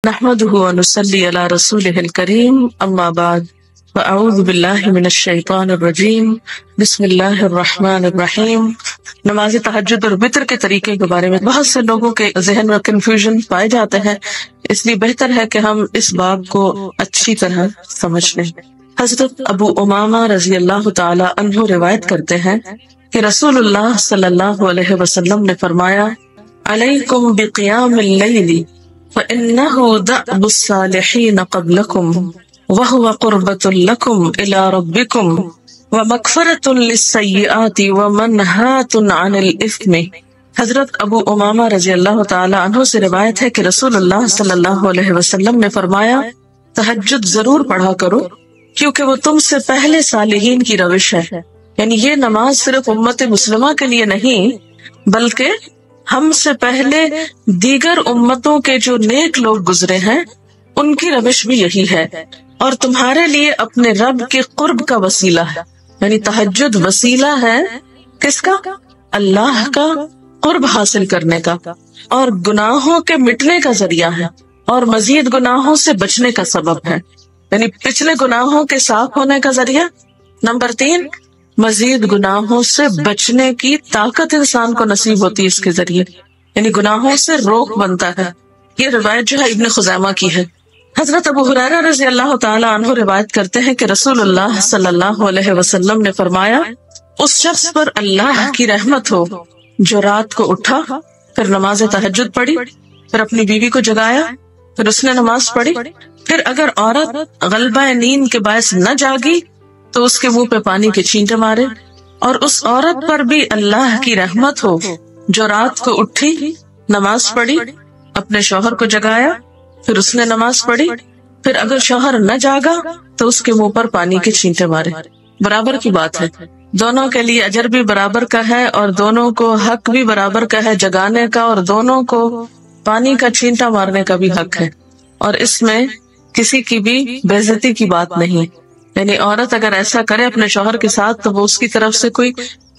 نحمده ونصلي على رسوله الكريم اما بعد فاعوذ باللہ من الشیطان الرجیم بسم اللہ الرحمن الرحیم۔ نماز تہجد اور وتر کے طریقے کے بارے میں بہت سے لوگوں کے ذہن میں کنفیوژن پائے جاتے ہیں، اس لیے بہتر ہے کہ ہم اس باب کو اچھی طرح سمجھ لیں۔ حضرت ابو امامہ رضی اللہ تعالی عنہ روایت کرتے ہیں کہ رسول اللہ صلی اللہ علیہ وسلم نے فرمایا، علیکم بقیام اللیل فإنه دأب الصالحين قبلكم وهو قربة لكم إلى ربكم ومغفرة للسيئات ومنهاة عن الإثم۔ حضرت ابو امامہ رضی اللہ تعالی عنہ سے روایت ہے کہ رسول اللہ صلی اللہ علیہ وسلم نے فرمایا، تہجد ضرور پڑھا کرو کیونکہ وہ تم سے پہلے صالحین کی روش ہے۔ یعنی یہ نماز صرف امت مسلمہ کے لیے نہیں بلکہ ہم سے پہلے دیگر امتوں کے جو نیک لوگ گزرے ہیں ان کی روش بھی یہی ہے، اور تمہارے لیے اپنے رب کے قرب کا وسیلہ ہے۔ یعنی تہجد وسیلہ ہے کس کا؟ اللہ کا قرب حاصل کرنے کا، اور گناہوں کے مٹنے کا ذریعہ ہے، اور مزید گناہوں سے بچنے کا سبب ہے۔ یعنی پچھلے گناہوں کے صاف ہونے کا ذریعہ۔ نمبر 3، مزید گناہوں سے بچنے کی طاقت انسان کو نصیب ہوتی ہے اس کے ذریعے، یعنی گناہوں سے روک بنتا ہے۔ یہ روایت جو ہے ابن خزیمہ کی ہے۔ حضرت ابو ہریرہ رضی اللہ تعالی عنہ روایت کرتے ہیں کہ رسول اللہ صلی اللہ علیہ وسلم نے فرمایا، اس شخص پر اللہ کی رحمت ہو جو رات کو اٹھا، پھر نماز تہجد پڑھی، پھر اپنی بیوی کو جگایا، پھر اس نے نماز پڑھی، پھر اگر عورت غلبہ نیند کے باعث نہ جاگی تو اس کے منہ پہ پانی کے چھینٹے مارے، اور اس عورت پر بھی اللہ کی رحمت ہو جو رات کو اٹھی، نماز پڑھی، اپنے شوہر کو جگایا، پھر اس نے نماز پڑھی، پھر اگر شوہر نہ جاگا تو اس کے منہ پر پانی کے چھینٹے مارے۔ برابر کی بات ہے، دونوں کے لیے اجر بھی برابر کا ہے، اور دونوں کو حق بھی برابر کا ہے جگانے کا، اور دونوں کو پانی کا چھینٹا مارنے کا بھی حق ہے، اور اس میں کسی کی بھی بے عزتی کی بات نہیں۔ یعنی عورت اگر ایسا کرے اپنے شوہر کے ساتھ تو وہ اس کی طرف سے کوئی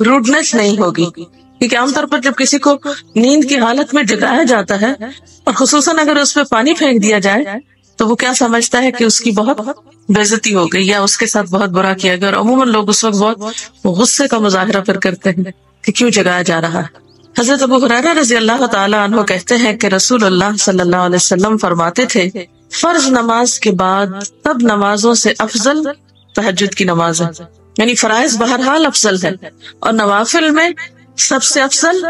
روڈنس نہیں ہوگی، کیونکہ عام طور پر جب کسی کو نیند کی حالت میں جگایا جاتا ہے اور خصوصاً اگر اس پہ پانی پھینک دیا جائے تو وہ کیا سمجھتا ہے کہ اس کی بہت بے عزتی ہو گئی یا اس کے ساتھ بہت برا کیا گیا، اور عموماً لوگ اس وقت بہت غصے کا مظاہرہ پھر کرتے ہیں کہ کیوں جگایا جا رہا ہے۔ حضرت ابو ہریرہ رضی اللہ تعالی عنہ کہتے ہیں کہ رسول اللہ صلی اللہ علیہ وسلم فرماتے تھے، فرض نماز کے بعد سب نمازوں سے افضل تہجد کی نماز ہے۔ یعنی فرائض بہرحال افضل ہے، اور نوافل میں سب سے افضل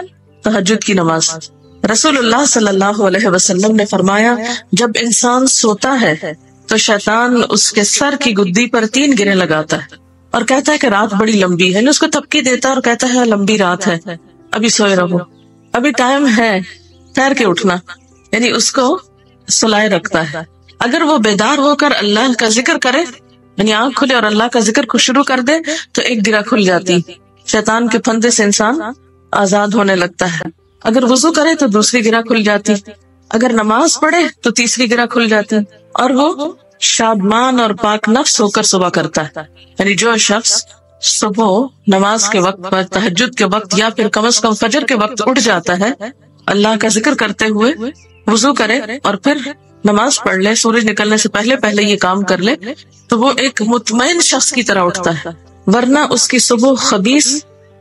تہجد کی نماز۔ رسول اللہ صلی اللہ علیہ وسلم نے فرمایا، جب انسان سوتا ہے تو شیطان اس کے سر کی گدی پر 3 گرے لگاتا ہے اور کہتا ہے کہ رات بڑی لمبی ہے، اس کو تھپکی دیتا ہے اور کہتا ہے لمبی رات ہے، ابھی سوئے رہو، ابھی ٹائم ہے، ٹھہر کے اٹھنا، یعنی اس کو سلائے رکھتا ہے۔ اگر وہ بیدار ہو کر اللہ کا ذکر کرے، یعنی آنکھ کھلے اور اللہ کا ذکر شروع کر دے تو ایک گرہ کھل جاتی، شیطان کے پھندے سے انسان آزاد ہونے لگتا ہے۔ اگر وضو کرے تو دوسری گرہ کھل جاتی، اگر نماز پڑھے تو تیسری گرہ کھل جاتی، اور وہ شادمان اور پاک نفس ہو کر صبح کرتا ہے۔ یعنی جو شخص صبح نماز کے وقت پر، تہجد کے وقت، یا پھر کم از کم فجر کے وقت اٹھ جاتا ہے، اللہ کا ذکر کرتے ہوئے وضو کرے اور پھر نماز پڑھ لے، سورج نکلنے سے پہلے یہ کام کر لے تو وہ ایک مطمئن شخص کی طرح اٹھتا ہے، ورنہ اس کی صبح خبیث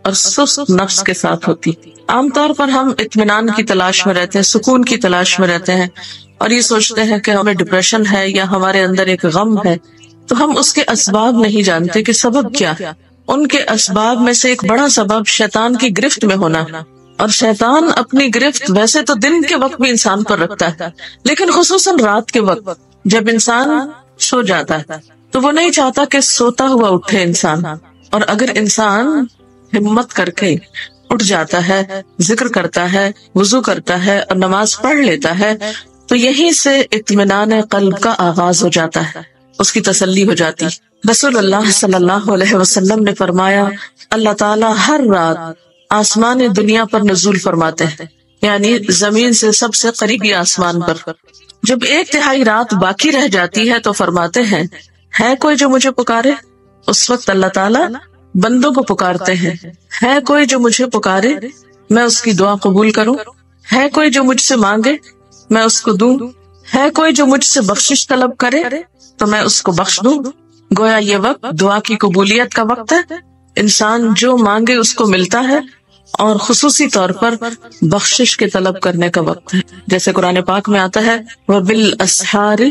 اور سست نفس کے ساتھ ہوتی۔ عام طور پر ہم اطمینان کی تلاش میں رہتے ہیں، سکون کی تلاش میں رہتے ہیں، اور یہ سوچتے ہیں کہ ہمیں ڈپریشن ہے یا ہمارے اندر ایک غم ہے، تو ہم اس کے اسباب نہیں جانتے کہ سبب کیا ہے۔ ان کے اسباب میں سے ایک بڑا سبب شیطان کی گرفت میں ہونا، اور شیطان اپنی گرفت ویسے تو دن کے وقت بھی انسان پر رکھتا ہے، لیکن خصوصاً رات کے وقت جب انسان سو جاتا ہے تو وہ نہیں چاہتا کہ سوتا ہوا اٹھے انسان، اور اگر انسان ہمت کر کے اٹھ جاتا ہے، ذکر کرتا ہے، وضو کرتا ہے اور نماز پڑھ لیتا ہے تو یہیں سے اطمینان قلب کا آغاز ہو جاتا ہے، اس کی تسلی ہو جاتی۔ رسول اللہ صلی اللہ علیہ وسلم نے فرمایا، اللہ تعالیٰ ہر رات آسمان دنیا پر نزول فرماتے ہیں، یعنی زمین سے سب سے قریبی آسمان پر۔ جب 1/3 رات باقی رہ جاتی ہے تو فرماتے ہیں، ہے کوئی جو مجھے پکارے؟ اس وقت اللہ تعالیٰ بندوں کو پکارتے ہیں، ہے کوئی جو مجھے پکارے میں اس کی دعا قبول کروں؟ ہے کوئی جو مجھ سے مانگے میں اس کو دوں؟ ہے کوئی جو مجھ سے بخشش طلب کرے تو میں اس کو بخش دوں. گویا یہ وقت دعا کی قبولیت کا وقت ہے. انسان جو مانگے اس کو ملتا ہے، اور خصوصی طور پر بخشش کے طلب کرنے کا وقت ہے. جیسے قرآن پاک میں آتا ہے وَبِالْأَسْحَارِ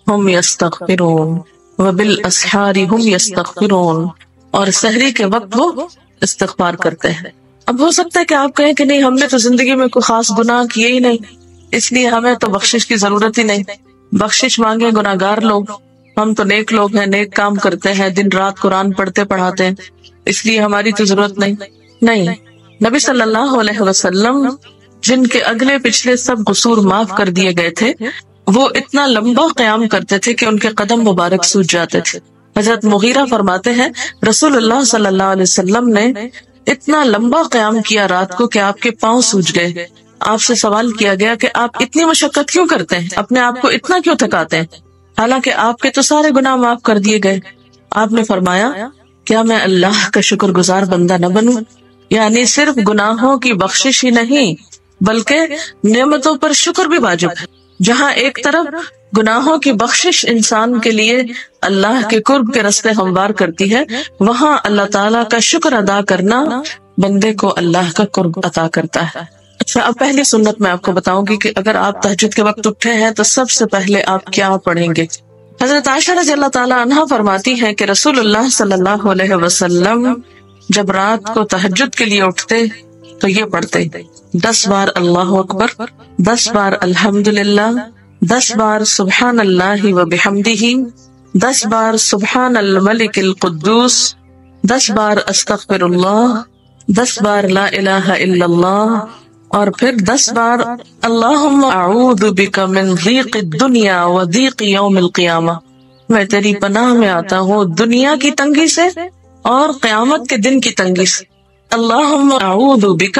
هُمْ يَسْتَغْفِرُونَ وَبِالْأَسْحَارِ هُمْ يَسْتَغْفِرُونَ، اور سحری کے وقت وہ استغفار کرتے ہیں. اب ہو سکتا ہے کہ آپ کہیں کہ نہیں، ہم نے تو زندگی میں کوئی خاص گناہ کیے ہی نہیں، اس لیے ہمیں تو بخشش کی ضرورت ہی نہیں. بخشش مانگے گناہگار لوگ، ہم تو نیک لوگ ہیں، نیک کام کرتے ہیں، دن رات قرآن پڑھتے پڑھاتے ہیں، اس لیے ہماری تو ضرورت نہیں. نبی صلی اللہ علیہ وسلم جن کے اگلے پچھلے سب قصور معاف کر دیے گئے تھے، وہ اتنا لمبا قیام کرتے تھے کہ ان کے قدم مبارک سوج جاتے تھے. حضرت مغیرہ فرماتے ہیں رسول اللہ صلی اللہ علیہ وسلم نے اتنا لمبا قیام کیا رات کو کہ آپ کے پاؤں سوج گئے. آپ سے سوال کیا گیا کہ آپ اتنی مشقت کیوں کرتے ہیں، اپنے آپ کو اتنا کیوں تھکاتے ہیں، حالانکہ آپ کے تو سارے گناہ معاف کر دیے گئے. آپ نے فرمایا کیا میں اللہ کا شکر گزار بندہ نہ بنوں؟ یعنی صرف گناہوں کی بخشش ہی نہیں بلکہ نعمتوں پر شکر بھی واجب ہے. جہاں ایک طرف گناہوں کی بخشش انسان کے لیے اللہ کے قرب کے راستے ہموار کرتی ہے، وہاں اللہ تعالیٰ کا شکر ادا کرنا بندے کو اللہ کا قرب عطا کرتا ہے. اچھا، اب پہلی سنت میں آپ کو بتاؤں گی کہ اگر آپ تہجد کے وقت اٹھے ہیں تو سب سے پہلے آپ کیا پڑھیں گے. حضرت عائشہ رضی اللہ تعالیٰ عنہا فرماتی ہیں کہ رسول اللہ صلی اللہ علیہ وسلم جب رات کو تہجد کے لیے اٹھتے تو یہ پڑھتے 10 بار اللہ اکبر، 10 بار الحمدللہ، 10 بار سبحان اللہ وبحمدہ، 10 بار سبحان الملک القدوس، 10 بار استغفر اللہ، 10 بار لا الہ الا اللہ، اور پھر 10 بار اللہم اعوذ بک من ضیق الدنیا و ضیق یوم القیامہ، میں تیری پناہ میں آتا ہوں دنیا کی تنگی سے اور قیامت کے دن کی تنگی سے. اللہم اعوذ بک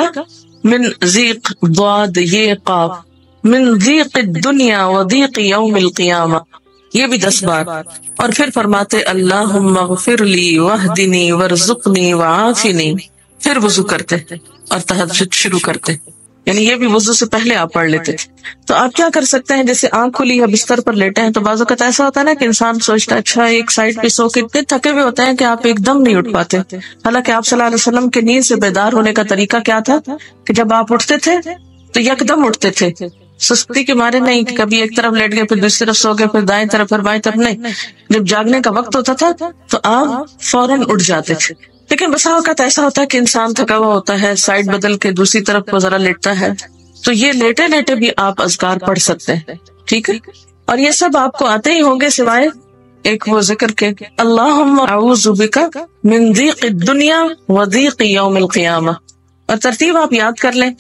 من ضیق ضاد یہ قاف من ضیق الدنیا و ضیق یوم القیامہ، یہ بھی 10 بار. اور پھر فرماتے اللہم اغفر لی واہدنی وارزقنی وعافنی، پھر وضو کرتے اور تہجد شروع کرتے. یعنی یہ بھی وضو سے پہلے آپ پڑھ لیتے تھے. تو آپ کیا کر سکتے ہیں، جیسے آنکھ کھلی یا بستر پر لیٹے ہیں تو بعض اوقات ایسا ہوتا ہے نا کہ انسان سوچتا ہے اچھا ایک سائڈ پہ سو کے اتنے تھکے ہوئے ہوتے ہیں کہ آپ ایک دم نہیں اٹھ پاتے. حالانکہ آپ صلی اللہ علیہ وسلم کے نیند سے بیدار ہونے کا طریقہ کیا تھا کہ جب آپ اٹھتے تھے تو یک دم اٹھتے تھے، سستی کے مارے نہیں کہ کبھی ایک طرف لیٹ گئے پھر دوسری طرف سو گئے پھر دائیں طرف پھر بائیں طرف، نہیں. جب جاگنے کا وقت ہوتا تھا تو آپ فوراً اٹھ جاتے تھے. لیکن بسا اوقات ایسا ہوتا ہے کہ انسان تھکا ہوا ہوتا ہے، سائڈ بدل کے دوسری طرف کو ذرا لیٹتا ہے، تو یہ لیٹے لیٹے بھی آپ اذکار پڑھ سکتے ہیں. ٹھیک ہے، اور یہ سب آپ کو آتے ہی ہوں گے سوائے ایک وہ ذکر کے اللہم اعوذ بک من ضیق الدنیا و ضیق یوم القیامہ. اور ترتیب آپ یاد کر لیں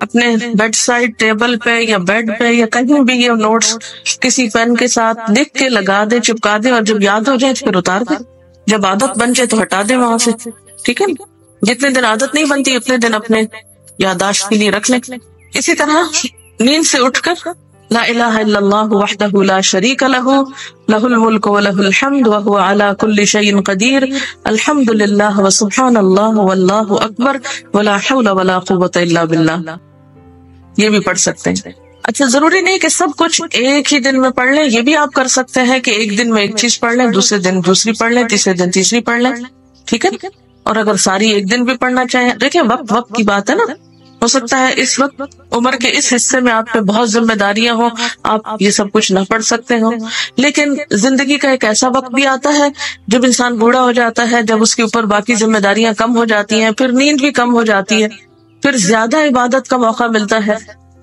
اپنے بیڈ سائڈ ٹیبل پہ یا بیڈ پہ یا کہیں بھی، یہ نوٹس کسی پین کے ساتھ لکھ کے لگا دیں، چپکا دیں، اور جب یاد ہو جائے تو پھر اتار دیں. جب عادت بن جائے تو ہٹا دیں وہاں سے. ٹھیک ہے، جتنے دن عادت نہیں بنتی اتنے دن اپنے یادداشت کے لیے رکھ لیں. اسی طرح نیند سے اٹھ کر لا الہ الا اللہ وحدہ لا شریک لہ لہ الملک و لہ الحمد وہو علی کل شیء قدیر الحمد للہ وسبحان اللہ واللہ اکبر ولا حول ولا قوۃ الا باللہ. یہ بھی پڑھ سکتے ہیں. اچھا، ضروری نہیں کہ سب کچھ ایک ہی دن میں پڑھ لیں، یہ بھی آپ کر سکتے ہیں کہ ایک دن میں ایک چیز پڑھ لیں، دوسرے دن دوسری پڑھ لیں، تیسرے دن تیسری پڑھ لیں. ٹھیک ہے، اور اگر ساری ایک دن بھی پڑھنا چاہیں، دیکھیں وقت کی بات ہے نا. ہو سکتا ہے اس وقت عمر کے اس حصے میں آپ پہ بہت ذمہ داریاں ہوں، آپ یہ سب کچھ نہ پڑھ سکتے ہوں، لیکن زندگی کا ایک ایسا وقت بھی آتا ہے جب انسان بوڑھا ہو جاتا ہے، جب اس کے اوپر باقی ذمہ داریاں کم ہو جاتی ہیں، پھر نیند بھی کم ہو جاتی ہے، پھر زیادہ عبادت کا موقع ملتا ہے.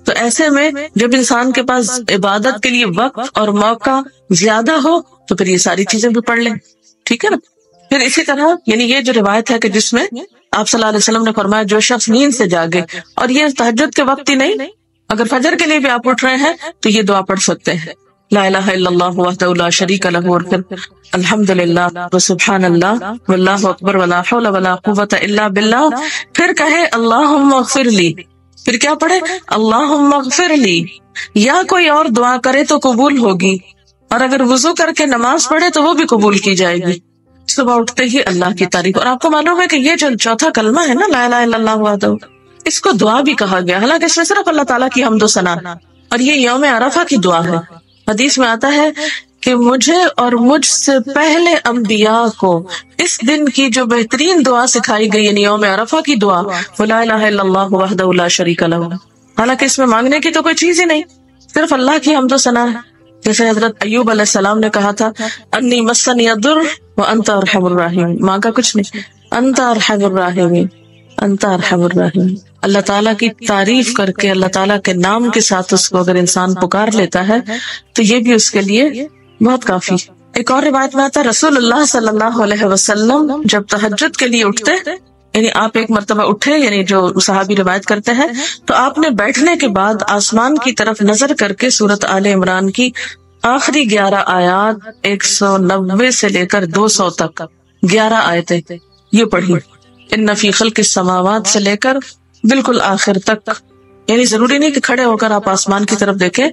تو ایسے میں جب انسان کے پاس عبادت کے لیے وقت اور موقع زیادہ ہو تو پھر یہ ساری چیزیں بھی پڑھ لیں. ٹھیک ہے نا. پھر اسی طرح یعنی یہ جو روایت ہے کہ جس میں آپ صلی اللہ علیہ وسلم نے فرمایا جو شخص نیند سے جاگے، اور یہ تہجد کے وقت ہی نہیں، اگر فجر کے لیے بھی آپ اٹھ رہے ہیں تو یہ دعا پڑھ سکتے ہیں لا الہ الا اللہ وحدہ لا شریک لہ، اور پھر الحمدللہ وسبحان اللہ واللہ اکبر ولا حول ولا قوۃ الا باللہ. پھر کہے اللہم اغفر لی، پھر کیا پڑھے اللہم اغفر لی. یا کوئی اور دعا کرے تو قبول ہوگی، اور اگر وضو کر کے نماز پڑھے تو وہ بھی قبول کی جائے گی. صبح اٹھتے ہی اللہ کی تعریف. اور آپ کو معلوم ہے کہ یہ جو چوتھا کلمہ ہے نا لا الہ الا اللہ وحدہ، اس کو دعا بھی کہا گیا، حالانکہ اس میں صرف اللہ تعالیٰ کی حمد و ثنا، اور یہ یوم عرفہ کی دعا ہے. حدیث میں آتا ہے کہ مجھے اور مجھ سے پہلے انبیاء کو اس دن کی جو بہترین دعا سکھائی گئی یعنی یوم عرفہ کی دعا لا الہ الا اللہ وحدہ لا شریک لہ، حالانکہ اس میں مانگنے کی تو کوئی چیز ہی نہیں، صرف اللہ کی حمد و ثنا ہے. جیسے حضرت ایوب علیہ السلام نے کہا تھا انی مسنی الضر وانت ارحم الراحمین، مانگا کچھ نہیں، انت ارحم الراحمین، انت ارحم الراحمین. اللہ تعالیٰ کی تعریف کر کے اللہ تعالیٰ کے نام کے ساتھ اس کو اگر انسان پکار لیتا ہے تو یہ بھی اس کے لیے بہت کافی. ایک اور روایت میں آتا ہے رسول اللہ صلی اللہ علیہ وسلم جب تہجد کے لیے اٹھتے، یعنی آپ ایک مرتبہ اٹھے، یعنی جو صحابی روایت کرتے ہیں، تو آپ نے بیٹھنے کے بعد آسمان کی طرف نظر کر کے سورۃ آل عمران کی آخری 11 آیات 190 سے لے کر 200 تک 11 آیتیں یہ پڑھی، ان فی خلق السماوات سے لے کر بالکل آخر تک. یعنی ضروری نہیں کہ کھڑے ہو کر آپ آسمان کی طرف دیکھیں،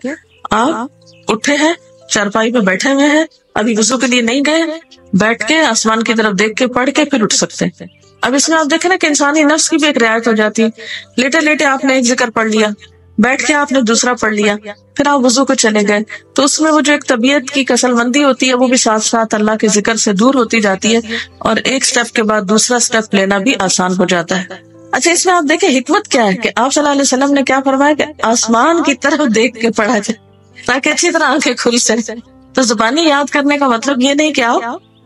آپ اٹھے ہیں، چارپائی پہ بیٹھے ہوئے ہیں، ابھی وضو کے لیے نہیں گئے، بیٹھ کے آسمان کی طرف دیکھ کے پڑھ کے پھر اٹھ سکتے ہیں. اب اس میں آپ دیکھیں نا کہ انسانی نفس کی بھی ایک رعایت ہو جاتی ہے. لیٹے لیٹے آپ نے ایک ذکر پڑھ لیا، بیٹھ کے آپ نے دوسرا پڑھ لیا، پھر آپ وضو کو چلے گئے، تو اس میں وہ جو ایک طبیعت کی کسل مندی ہوتی ہے وہ بھی ساتھ ساتھ اللہ کے ذکر سے دور ہوتی جاتی ہے، اور ایک سٹیپ کے بعد دوسرا سٹیپ لینا بھی آسان ہو جاتا ہے. اچھا، اس میں آپ دیکھیں حکمت کیا ہے کہ آپ صلی اللہ علیہ وسلم نے کیا فرمایا کہ آسمان کی طرف دیکھ کے پڑھا جائے تاکہ اچھی طرح آنکھیں کھل سکے. تو زبانی یاد کرنے کا مطلب یہ نہیں کہ آپ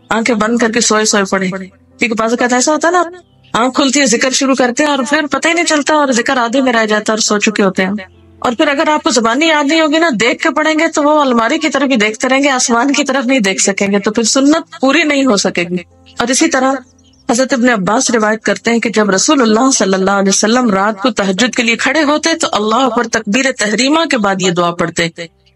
آنکھیں بند کر کے سوئے سوئے پڑھیں، کیونکہ بعض اوقات ایسا ہوتا ہے نا آنکھ کھلتی ہے ذکر شروع کرتے ہیں اور پھر پتہ ہی نہیں چلتا اور ذکر آدھے میں رہ جاتا ہے اور سو چکے ہوتے ہیں. اور پھر اگر آپ کو زبانی یاد نہیں ہوگی نا، دیکھ کے پڑھیں گے تو وہ الماری کی طرف ہی دیکھتے رہیں گے، آسمان کی طرف نہیں دیکھ سکیں گے، تو پھر سنت پوری نہیں ہو سکے گی. اور اسی طرح حضرت ابن عباس روایت کرتے ہیں کہ جب رسول اللہ صلی اللہ علیہ وسلم رات کو تہجد کے لیے کھڑے ہوتے تو اللہ اکبر تکبیر تحریمہ کے بعد یہ دعا پڑھتے،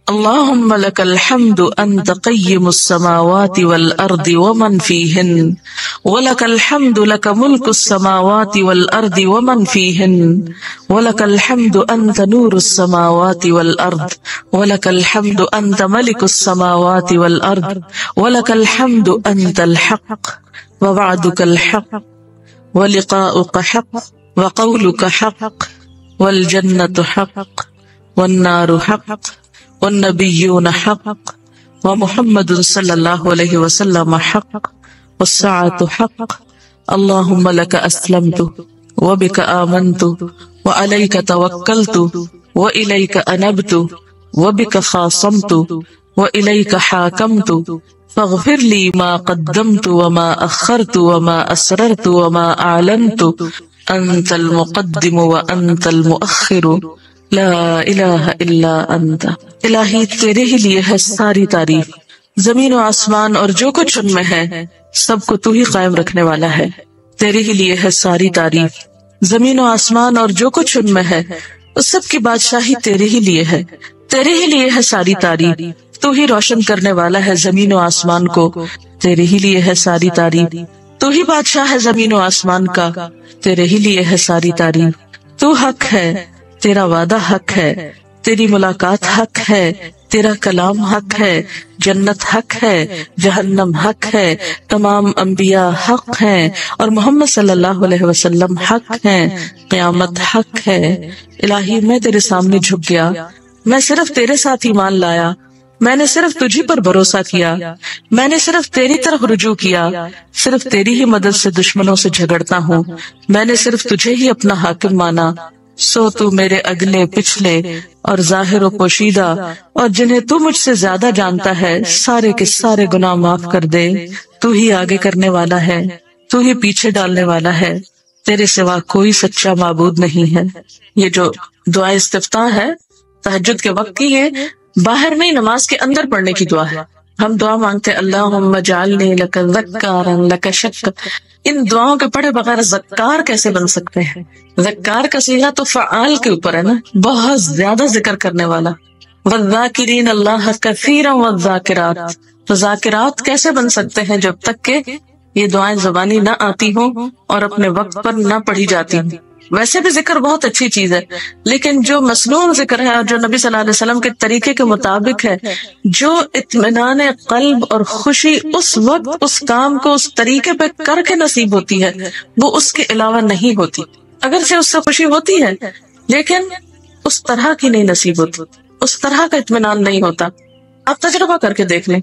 اللہم لک الحمد انت قیم السماوات والارض ومن فیہن ولک الحمد لک ملک السماوات والارض ومن فیہن ولک الحمد انت نور السماوات والارض ولک الحمد انت ملک السماوات والارض ولک الحمد انت الحق ووعدك الحق ولقاؤك حق وقولك حق والجنة حق والنار حق والنبيون حق ومحمد صلى الله عليه وسلم حق والساعة حق اللهم لك أسلمت وبك آمنت وعليك توكلت وإليك أنبت وبك خاصمت وإليك حاكمت فاغفر لي ما قدمت وما أخرت وما أسررت وما أعلنت أنت المقدم وأنت المؤخر لا الہ الا انت. الہی تیرے ہی لیے ہے ساری تعریف، زمین و آسمان اور جو کچھ ان میں ہے سب کو تو ہی قائم رکھنے والا ہے. تیرے ہی لیے ہے ساری تعریف، زمین و آسمان اور جو کچھ ان میں ہے اس سب کی بادشاہی تیرے ہی لیے ہے. تیرے ہی لیے ہے ساری تعریف، تو ہی روشن کرنے والا ہے زمین و آسمان کو. تیرے ہی لیے ہے ساری تعریف، تو ہی بادشاہ ہے زمین و آسمان کا. تیرے ہی لیے ہے ساری تعریف. تو حق ہے، تیرا وعدہ حق ہے، تیری ملاقات حق ہے، تیرا کلام حق ہے، جنت حق ہے، جہنم حق ہے، تمام انبیاء حق ہیں اور محمد صلی اللہ علیہ وسلم حق ہیں، قیامت حق ہے. الہی میں تیرے سامنے جھک گیا، میں صرف تیرے ساتھ ایمان لایا، میں نے صرف تجھی پر بھروسہ کیا، میں نے صرف تیری طرف رجوع کیا، صرف تیری ہی مدد سے دشمنوں سے جھگڑتا ہوں، میں نے صرف تجھے ہی اپنا حاکم مانا. سو تو میرے اگلے پچھلے اور ظاہر و پوشیدہ اور جنہیں تو مجھ سے زیادہ جانتا ہے سارے کے سارے گناہ معاف کر دے. تو ہی آگے کرنے والا ہے، تو ہی پیچھے ڈالنے والا ہے، تیرے سوا کوئی سچا معبود نہیں ہے. یہ جو دعا استفتاح ہے تہجد کے وقت کی، یہ باہر نہیں نماز کے اندر پڑھنے کی دعا ہے. ہم دعا مانگتے اللہم اجعلنی لک ذکارا لک شکرا. ان دعاؤں کے پڑھے بغیر ذکار کیسے بن سکتے ہیں؟ ذکار کا صیغہ تو فعال کے اوپر ہے نا، بہت زیادہ ذکر کرنے والا. والذاکرین اللہ کثیرا والذاکرات. تو ذاکرات کیسے بن سکتے ہیں جب تک کہ یہ دعائیں زبانی نہ آتی ہوں اور اپنے وقت پر نہ پڑھی جاتی ہوں. ویسے بھی ذکر بہت اچھی چیز ہے، لیکن جو مسنون ذکر ہے اور جو نبی صلی اللہ علیہ وسلم کے طریقے کے مطابق ہے، جو اطمینان قلب اور خوشی اس وقت اس کام کو اس طریقے پہ کر کے نصیب ہوتی ہے، وہ اس کے علاوہ نہیں ہوتی. اگرچہ اس سے خوشی ہوتی ہے لیکن اس طرح کی نہیں نصیب ہوتی، اس طرح کا اطمینان نہیں ہوتا. آپ تجربہ کر کے دیکھ لیں،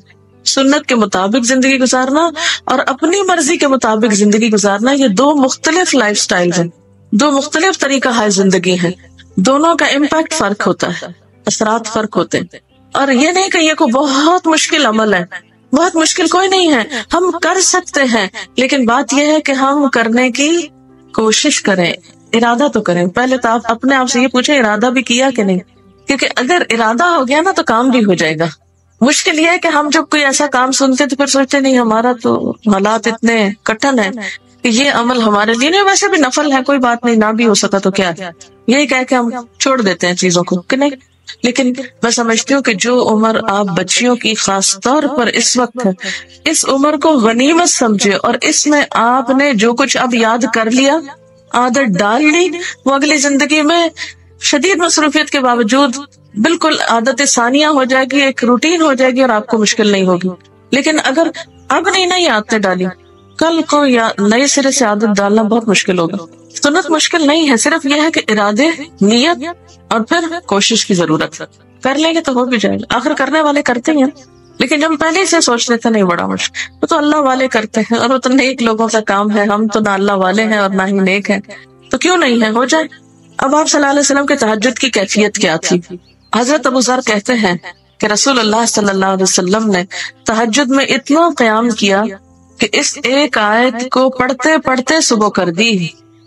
سنت کے مطابق زندگی گزارنا اور اپنی مرضی کے مطابق زندگی گزارنا، یہ دو مختلف لائف سٹائل ہیں، دو مختلف طریقہ ہے زندگی ہے، دونوں کا امپیکٹ فرق ہوتا ہے، اثرات فرق ہوتے ہیں. اور یہ نہیں کہ یہ کوئی بہت مشکل عمل ہے، بہت مشکل کوئی نہیں ہے، ہم کر سکتے ہیں، لیکن بات یہ ہے کہ ہم کرنے کی کوشش کریں، ارادہ تو کریں. پہلے تو آپ اپنے آپ سے یہ پوچھیں ارادہ بھی کیا کہ نہیں، کیونکہ اگر ارادہ ہو گیا نا تو کام بھی ہو جائے گا. مشکل یہ ہے کہ ہم جب کوئی ایسا کام سنتے تو پھر سوچتے نہیں ہمارا تو حالات اتنے کٹھن ہیں کہ یہ عمل ہمارے لیے نہیں، ویسے بھی نفل ہے، کوئی بات نہیں، نہ بھی ہو سکا تو کیا، یہی کہہ کے ہم چھوڑ دیتے ہیں چیزوں کو کہ نہیں. لیکن میں سمجھتی ہوں کہ جو عمر آپ بچیوں کی خاص طور پر اس وقت ہے، اس عمر کو غنیمت سمجھے، اور اس میں آپ نے جو کچھ اب یاد کر لیا، عادت ڈال لی، وہ اگلی زندگی میں شدید مصروفیت کے باوجود بالکل عادت ثانیہ ہو جائے گی، ایک روٹین ہو جائے گی اور آپ کو مشکل نہیں ہوگی. لیکن اگر اب نہیں عادتیں ڈالی، کل کو یا نئے سرے سے عادت ڈالنا بہت مشکل ہوگا. سنت مشکل نہیں ہے، صرف یہ ہے کہ ارادے، نیت اور پھر کوشش کی ضرورت. کر لیں گے تو ہو بھی جائے گا، آخر کرنے والے کرتے ہیں. لیکن جب پہلے سے سوچ لیتے نہیں بڑا مشکل، وہ تو اللہ والے کرتے ہیں اور وہ تو نیک لوگوں کا کام ہے، ہم تو نہ اللہ والے ہیں اور نہ ہی نیک ہیں، تو کیوں نہیں ہے، ہو جائے. اب آپ صلی اللہ علیہ وسلم کے تہجد کی کیفیت کیا تھی؟ حضرت ابو ذر کہتے ہیں کہ رسول اللہ صلی اللہ علیہ وسلم نے تہجد میں اتنا قیام کیا کہ اس ایک آیت کو پڑھتے پڑھتے صبح کر دی،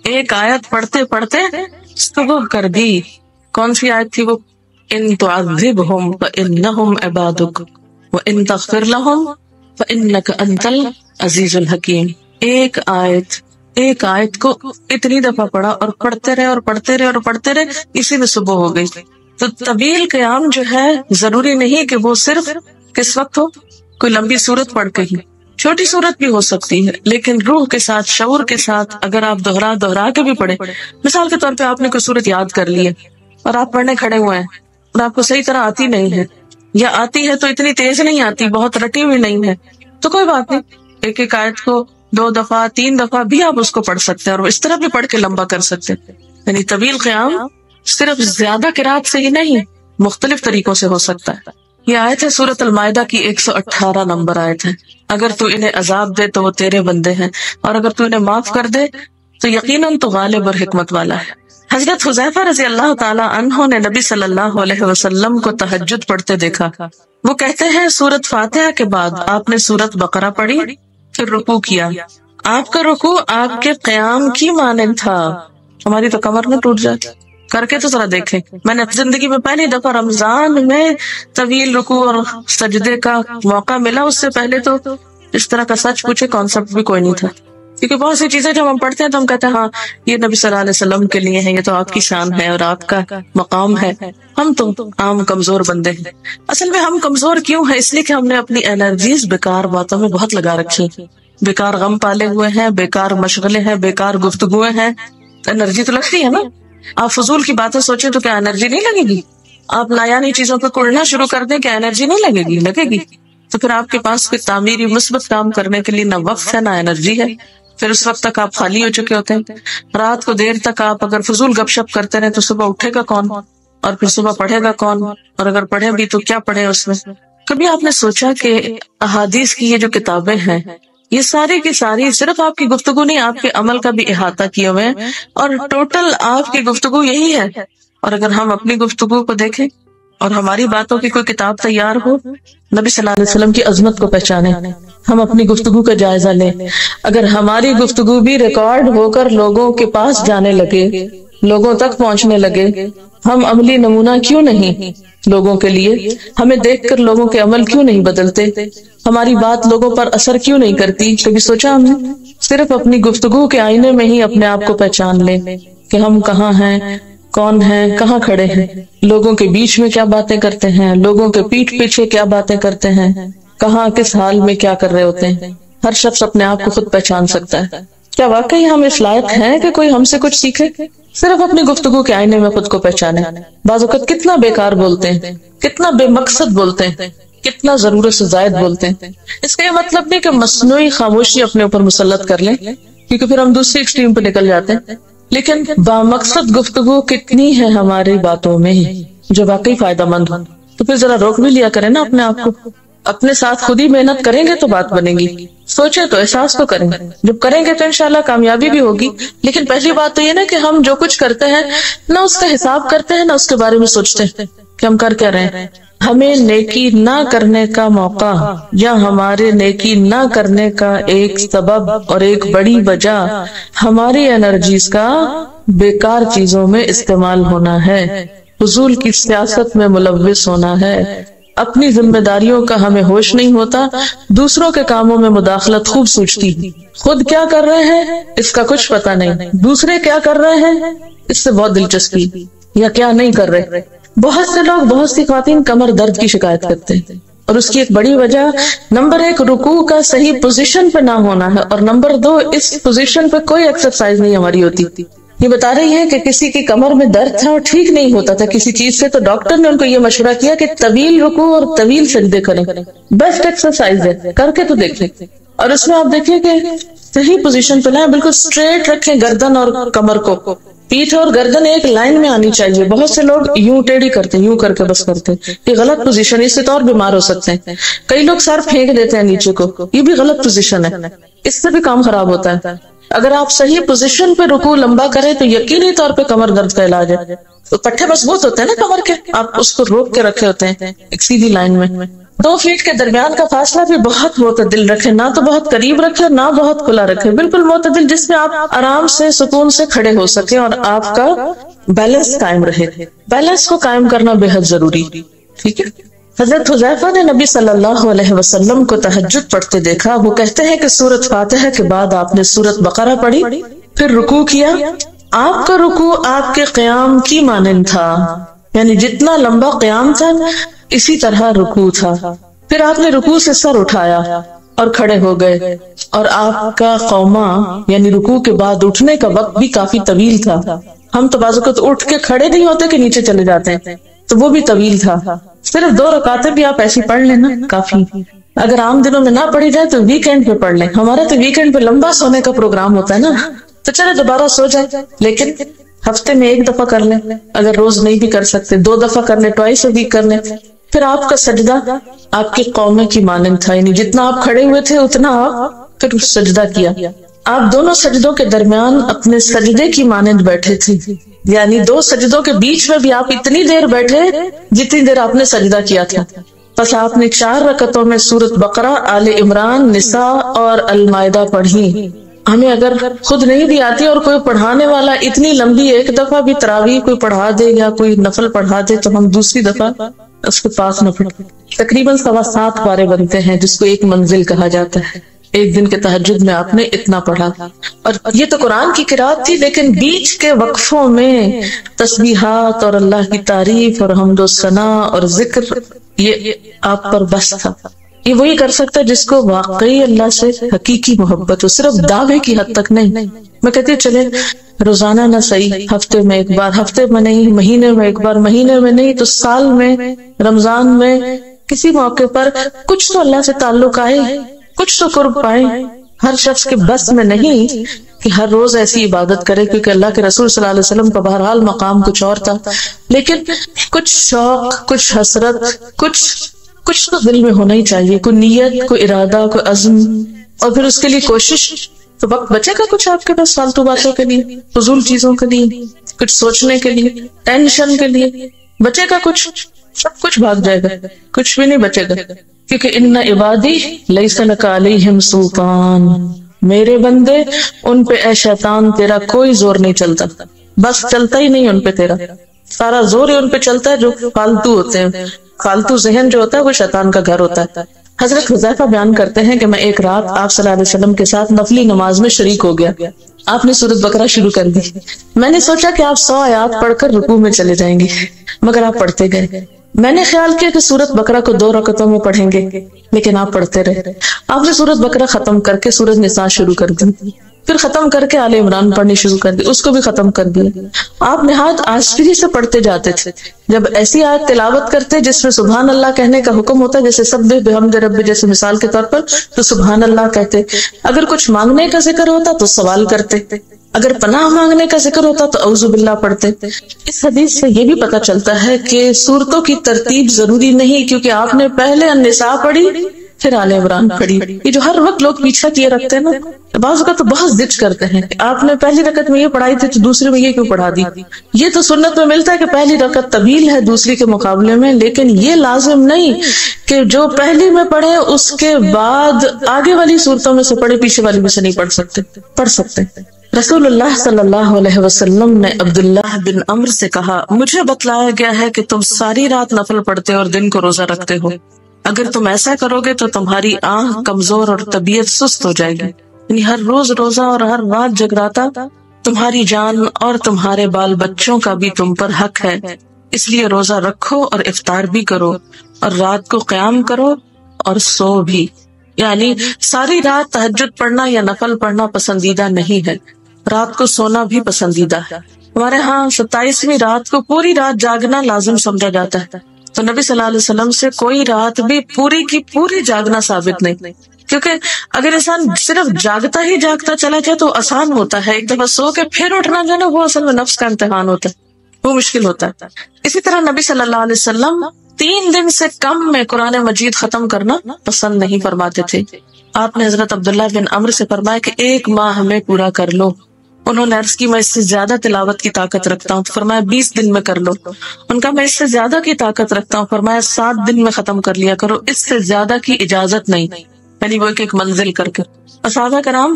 ایک آیت پڑھتے پڑھتے صبح کر دی. کون سی آیت تھی وہ؟ ان تعذبہم فانہم عبادک وان تغفر لہم فانک انت العزیز الحکیم. ایک آیت کو اتنی دفعہ پڑھا اور پڑھتے رہے اور پڑھتے رہے اور پڑھتے رہے، اسی میں صبح ہو گئی. تو طویل قیام جو ہے ضروری نہیں کہ وہ صرف کس وقت ہو، کوئی لمبی سورت پڑھ کے ہی، چھوٹی سورت بھی ہو سکتی ہے، لیکن روح کے ساتھ، شعور کے ساتھ اگر آپ دہرا کے بھی پڑھیں. مثال کے طور پہ آپ نے کوئی سورت یاد کر لی ہے اور آپ پڑھنے کھڑے ہوئے ہیں اور آپ کو صحیح طرح آتی نہیں ہے، یا آتی ہے تو اتنی تیز نہیں آتی، بہت رٹی ہوئی نہیں ہے، تو کوئی بات نہیں، ایک ایک آیت کو 2 دفعہ 3 دفعہ بھی آپ اس کو پڑھ سکتے ہیں، اور اس طرح بھی پڑھ کے لمبا کر سکتے ہیں. یعنی طویل قیام صرف زیادہ قرات سے ہی نہیں، مختلف طریقوں سے ہو سکتا ہے. یہ آیت ہے سورۃ المائدہ کی 118 نمبر آیت ہے. اگر تو انہیں عذاب دے تو وہ تیرے بندے ہیں، اور اگر تو انہیں معاف کر دے تو یقیناً تو غالب اور حکمت والا ہے. حضرت حذیفہ رضی اللہ تعالی عنہ نے نبی صلی اللہ علیہ وسلم کو تہجد پڑھتے دیکھا. وہ کہتے ہیں سورۃ فاتحہ کے بعد آپ نے سورۃ بقرہ پڑھی، پھر رکوع کیا. آپ کا رکوع آپ کے قیام کی مانند تھا. ہماری تو کمر نہ ٹوٹ جاتی، کر کے تو ذرا دیکھیں. میں نے زندگی میں پہلی دفعہ رمضان میں طویل رکوع اور سجدے کا موقع ملا، اس سے پہلے تو اس طرح کا سچ پوچھے کانسیپٹ بھی کوئی نہیں تھا. کیونکہ بہت سی چیزیں جب ہم پڑھتے ہیں تو ہم کہتے ہیں ہاں یہ نبی صلی اللہ علیہ وسلم کے لیے ہے، یہ تو آپ کی شان ہے اور آپ کا مقام ہے، ہم تو عام کمزور بندے ہیں. اصل میں ہم کمزور کیوں ہیں؟ اس لیے کہ ہم نے اپنی انرجیز بیکار باتوں میں بہت لگا رکھی، بیکار غم پالے ہوئے ہیں، بیکار مشغلے ہیں، بیکار گفتگویں ہیں. انرجی تو لگتی ہے نا. آپ فضول کی باتیں سوچیں تو کیا انرجی نہیں لگے گی؟ آپ نایانی چیزوں پہ کڑنا شروع کر دیں، کیا انرجی نہیں لگے گی؟ لگے گی. تو پھر آپ کے پاس کوئی تعمیری مثبت کام کرنے کے لیے نہ وقت ہے نہ انرجی ہے. پھر اس وقت تک آپ خالی ہو چکے ہوتے ہیں. رات کو دیر تک آپ اگر فضول گپ شپ کرتے رہے تو صبح اٹھے گا کون، اور پھر صبح پڑھے گا کون، اور اگر پڑھے بھی تو کیا پڑھے اس میں. کبھی آپ نے سوچا کہ احادیث کی یہ جو کتابیں ہیں یہ ساری کی ساری صرف آپ کی گفتگو نہیں، آپ کے عمل کا بھی احاطہ کیے ہوئے ہیں، اور ٹوٹل آپ کی گفتگو یہی ہے. اور اگر ہم اپنی گفتگو کو دیکھیں اور ہماری باتوں کی کوئی کتاب تیار ہو، نبی صلی اللہ علیہ وسلم کی عظمت کو پہچانے، ہم اپنی گفتگو کا جائزہ لیں. اگر ہماری گفتگو بھی ریکارڈ ہو کر لوگوں کے پاس جانے لگے، لوگوں تک پہنچنے لگے، ہم عملی نمونہ کیوں نہیں لوگوں کے لیے؟ ہمیں دیکھ کر لوگوں کے عمل کیوں نہیں بدلتے؟ ہماری بات لوگوں پر اثر کیوں نہیں کرتی؟ کبھی سوچا ہم نے؟ صرف اپنی گفتگو کے آئینے میں ہی اپنے آپ کو پہچان لیں کہ ہم کہاں ہیں، کون ہیں، کہاں کھڑے ہیں، لوگوں کے بیچ میں کیا باتیں کرتے ہیں، لوگوں کے پیٹھ پیچھے کیا باتیں کرتے ہیں، کہاں کس حال میں کیا کر رہے ہوتے ہیں. ہر شخص اپنے آپ کو خود پہچان سکتا ہے. کیا واقعی ہم اس لائق ہیں کہ کوئی ہم سے کچھ سیکھے؟ صرف اپنی گفتگو کے آئینے میں خود کو پہچانے. بعض اوقات کتنا بیکار بولتے ہیں، کتنا بے مقصد بولتے ہیں، کتنا ضرورت سے زائد بولتے ہیں. اس کا یہ مطلب نہیں کہ مصنوعی خاموشی اپنے اوپر مسلط کر لیں، کیونکہ پھر ہم دوسری ایکسٹریم پہ نکل جاتے ہیں. لیکن بامقصد گفتگو کتنی ہے ہماری باتوں میں جو واقعی فائدہ مند ہو. تو پھر ذرا روک بھی لیا کریں نا اپنے آپ کو. اپنے ساتھ خود ہی محنت کریں گے تو بات بنے گی. سوچیں تو احساس تو کریں. جب کریں گے تو انشاءاللہ کامیابی بھی ہوگی. لیکن پہلی بات تو یہ نا کہ ہم جو کچھ کرتے ہیں نہ اس کا حساب کرتے ہیں نہ اس کے بارے میں سوچتے ہیں کہ ہم کر کیا رہے ہیں. ہمیں نیکی نہ کرنے کا موقع یا ہمارے نیکی نہ کرنے کا ایک سبب اور ایک بڑی وجہ ہماری انرجیز کا بیکار چیزوں میں استعمال ہونا ہے، فضول کی سیاست میں ملوث ہونا ہے، اپنی ذمہ داریوں کا ہمیں ہوش نہیں ہوتا، دوسروں کے کاموں میں مداخلت خوب سوچتی، خود کیا کر رہے ہیں اس کا کچھ پتہ نہیں، دوسرے کیا کر رہے ہیں اس سے بہت دلچسپی، یا کیا نہیں کر رہے. بہت سے لوگ، بہت سی خواتین کمر درد کی شکایت کرتے ہیں، اور اس کی ایک بڑی وجہ نمبر 1 رکوع کا صحیح پوزیشن پہ نہ ہونا ہے، اور نمبر 2 اس پوزیشن پہ کوئی ایکسرسائز نہیں ہماری ہوتی. یہ بتا رہی ہے کہ کسی کی کمر میں درد تھا اور ٹھیک نہیں ہوتا تھا کسی چیز سے، تو ڈاکٹر نے ان کو یہ مشورہ کیا کہ طویل رکوع اور طویل سجدے کریں، بیسٹ ایکسرسائز ہے، کر کے تو دیکھیں. اور اس میں آپ دیکھیں کہ صحیح پوزیشن پہ لائیں، بالکل اسٹریٹ رکھیں گردن اور کمر کو، پیٹھ اور گردن ایک لائن میں آنی چاہیے. بہت سے لوگ یوں ٹیڑھی کرتے ہیں، یوں کر کے بس کرتے ہیں، یہ غلط پوزیشن ہے، اس سے تو اور بیمار ہو سکتے ہیں. کئی لوگ سر پھینک دیتے ہیں نیچے کو، یہ بھی غلط پوزیشن ہے، اس سے بھی کام خراب ہوتا ہے. اگر آپ صحیح پوزیشن پہ رکوع لمبا کریں تو یقینی طور پہ کمر درد کا علاج ہے. تو پٹھے مضبوط ہوتے ہیں نا کمر کے، آپ اس کو روک کے رکھے ہوتے ہیں ایک سیدھی لائن میں. 2 فیٹ کے درمیان کا فاصلہ بھی بہت معتدل رکھے، نہ تو بہت قریب رکھے نہ بہت کھلا رکھے، بالکل معتدل جس میں آپ آرام سے سکون سے کھڑے ہو سکیں اور آپ کا بیلنس قائم رہے. بیلنس کو قائم کرنا بے حد ضروری. ٹھیک ہے. حضرت حذیفہ نے نبی صلی اللہ علیہ وسلم کو تہجد پڑھتے دیکھا. وہ کہتے ہیں کہ سورۃ فاتحہ کے بعد آپ نے سورۃ بقرہ پڑھی، پھر رکوع کیا. آپ کا رکوع آپ کے قیام کی مانند تھا، یعنی جتنا لمبا قیام تھا اسی طرح رکوع تھا. پھر آپ نے رکوع سے سر اٹھایا اور کھڑے ہو گئے، اور آپ کا قوما یعنی رکوع کے بعد اٹھنے کا وقت بھی کافی طویل تھا. ہم تو بعض اوقات اٹھ کے کھڑے نہیں ہوتے کہ نیچے چلے جاتے ہیں، تو وہ بھی طویل تھا. صرف 2 رکعتیں بھی آپ ایسی پڑھ لیں نا کافی. اگر عام دنوں میں نہ پڑھی جائے تو ویکینڈ پہ پڑھ لیں. ہمارا تو ویکینڈ پہ لمبا سونے کا پروگرام ہوتا ہے نا، تو چلے دوبارہ سو جائے، لیکن ہفتے میں 1 دفعہ کر لیں. اگر روز نہیں بھی کر سکتے 2 دفعہ کر لیں، ٹوائس اے ویک کر لیں. پھر آپ کا سجدہ آپ کی قومے کی مانند تھا، یعنی جتنا آپ کھڑے ہوئے تھے اتنا آپ پھر سجدہ کیا. آپ دونوں سجدوں کے درمیان اپنے سجدے کی مانند بیٹھے تھے، یعنی 2 سجدوں کے بیچ میں بھی آپ اتنی دیر بیٹھے جتنی دیر آپ نے سجدہ کیا تھا. پس آپ نے 4 رکعتوں میں سورۃ بقرہ، آل عمران، نساء اور المائدہ پڑھی. ہمیں اگر خود نہیں بھی آتی اور کوئی پڑھانے والا اتنی لمبی ایک دفعہ بھی تراویح کوئی پڑھا دے یا کوئی نفل پڑھا دے تو ہم دوسری دفعہ اس کے پاس نہ پڑھیں. تقریباً 7.25 پارے بنتے ہیں جس کو ایک منزل کہا جاتا ہے. ایک دن کے تہجد میں آپ نے اتنا پڑھا، اور یہ تو قرآن کی قرات تھی، لیکن بیچ کے وقفوں میں تسبیحات اور اللہ کی تعریف اور حمد و ثنا اور ذکر یہ آپ پر بس تھا. یہ وہی کر سکتا ہے جس کو واقعی اللہ سے حقیقی محبت ہو، صرف دعوے کی حد تک نہیں. میں کہتی ہوں چلے روزانہ نہ صحیح، ہفتے میں 1 بار، ہفتے میں نہیں، مہینے میں 1 بار، مہینے میں نہیں تو سال میں، رمضان میں، کسی موقع پر کچھ تو اللہ سے تعلق آئے، کچھ تو قرب پائے. ہر شخص کے بس میں نہیں کہ ہر روز ایسی عبادت کرے، کیونکہ اللہ کے رسول صلی اللہ علیہ وسلم کا بہرحال مقام کچھ اور تھا، لیکن کچھ شوق، کچھ حسرت، کچھ تو دل میں ہونا ہی چاہیے، کوئی نیت، کوئی ارادہ، کوئی عزم، اور پھر اس کے لیے کوشش. تو وقت بچے گا کچھ آپ کے پاس فالتو باتوں کے لیے، فضول چیزوں کے لیے، کچھ سوچنے کے لیے، ٹینشن کے لیے بچے گا کچھ؟ سب کچھ بھاگ جائے گا، کچھ بھی نہیں بچے گا. کیونکہ ان عبادی لیس لک علیہم سلطان، میرے بندے ان پہ اے شیطان تیرا کوئی زور نہیں چلتا. بس چلتا ہی نہیں ان پہ تیرا، سارا زور ہی ان پہ چلتا ہے جو فالتو ہوتے ہیں. فالتو ذہن جو ہوتا ہے وہ شیطان کا گھر ہوتا ہے. حضرت حذیفہ بیان کرتے ہیں کہ میں ایک رات آپ صلی اللہ علیہ وسلم کے ساتھ نفلی نماز میں شریک ہو گیا. آپ نے سورۃ بقرہ شروع کر دی. میں نے سوچا کہ آپ 100 آیات پڑھ کر رکوع میں چلے جائیں گے، مگر آپ پڑھتے گئے. میں نے خیال کیا کہ سورۃ بقرہ کو 2 رکعتوں میں پڑھیں گے، لیکن آپ پڑھتے رہے. آپ نے سورۃ بقرہ ختم کر کے سورۃ نساء شروع کر دی، پھر ختم کر کے آل عمران پڑھنی شروع کر دی، اس کو بھی ختم کر دیا. آپ نہایت آسری سے پڑھتے جاتے تھے. جب ایسی آیت تلاوت کرتے جس میں سبحان اللہ کہنے کا حکم ہوتا ہے، جیسے سبح بحمد رب جیسے مثال کے طور پر، تو سبحان اللہ کہتے. اگر کچھ مانگنے کا ذکر ہوتا تو سوال کرتے. اگر پناہ مانگنے کا ذکر ہوتا تو اعوذ باللہ پڑھتے۔ اس حدیث سے یہ بھی پتہ چلتا ہے کہ سورتوں کی ترتیب ضروری نہیں، کیونکہ آپ نے پہلے النساء پڑھی پھر آل عمران پڑھی۔ یہ جو ہر وقت لوگ پیچھا کیے رکھتے ہیں نا، بعض اوقات تو بہت ضد کرتے ہیں، آپ نے پہلی رکعت میں یہ پڑھائی تھی تو دوسری میں یہ کیوں پڑھا دی؟ یہ تو سنت میں ملتا ہے کہ پہلی رکعت طویل ہے دوسری کے مقابلے میں، لیکن یہ لازم نہیں کہ جو پہلی میں پڑھے اس کے بعد آگے والی صورتوں میں سے پڑھے، پیچھے والی میں سے نہیں پڑھ سکتے۔ رسول اللہ صلی اللہ علیہ وسلم نے عبداللہ بن عمرو سے کہا، مجھے بتلایا گیا ہے کہ تم ساری رات نفل پڑھتے اور دن کو روزہ رکھتے ہو، اگر تم ایسا کرو گے تو تمہاری آنکھ کمزور اور طبیعت سست ہو جائے گی، یعنی ہر روز روزہ اور ہر رات جگراتا تمہاری جان اور تمہارے بال بچوں کا بھی تم پر حق ہے، اس لیے روزہ رکھو اور افطار بھی کرو اور رات کو قیام کرو اور سو بھی۔ یعنی ساری رات تہجد پڑھنا یا نفل پڑھنا پسندیدہ نہیں ہے، رات کو سونا بھی پسندیدہ ہے۔ ہمارے ہاں 27ویں رات کو پوری رات جاگنا لازم سمجھا جاتا ہے، تو نبی صلی اللہ علیہ وسلم سے کوئی رات بھی پوری کی پوری جاگنا ثابت نہیں، کیونکہ اگر انسان صرف جاگتا ہی جاگتا چلا جائے تو آسان ہوتا ہے، ایک دفعہ سو کے پھر اٹھنا جو ہے نا وہ اصل میں نفس کا امتحان ہوتا ہے، وہ مشکل ہوتا ہے۔ اسی طرح نبی صلی اللہ علیہ وسلم 3 دن سے کم میں قرآن مجید ختم کرنا پسند نہیں فرماتے تھے۔ آپ نے حضرت عبداللہ بن عمرو سے فرمایا کہ 1 ماہ میں پورا کر لو۔ انہوں نے عرض کی میں اس سے زیادہ تلاوت کی طاقت رکھتا ہوں، تو فرمایا 20 دن میں کر لو۔ ان کا میں اس سے زیادہ کی طاقت رکھتا ہوں، فرمایا 7 دن میں ختم کر لیا کرو، اس سے زیادہ کی اجازت نہیں، یعنی وہ ایک منزل کر کے۔ صحابہ کرام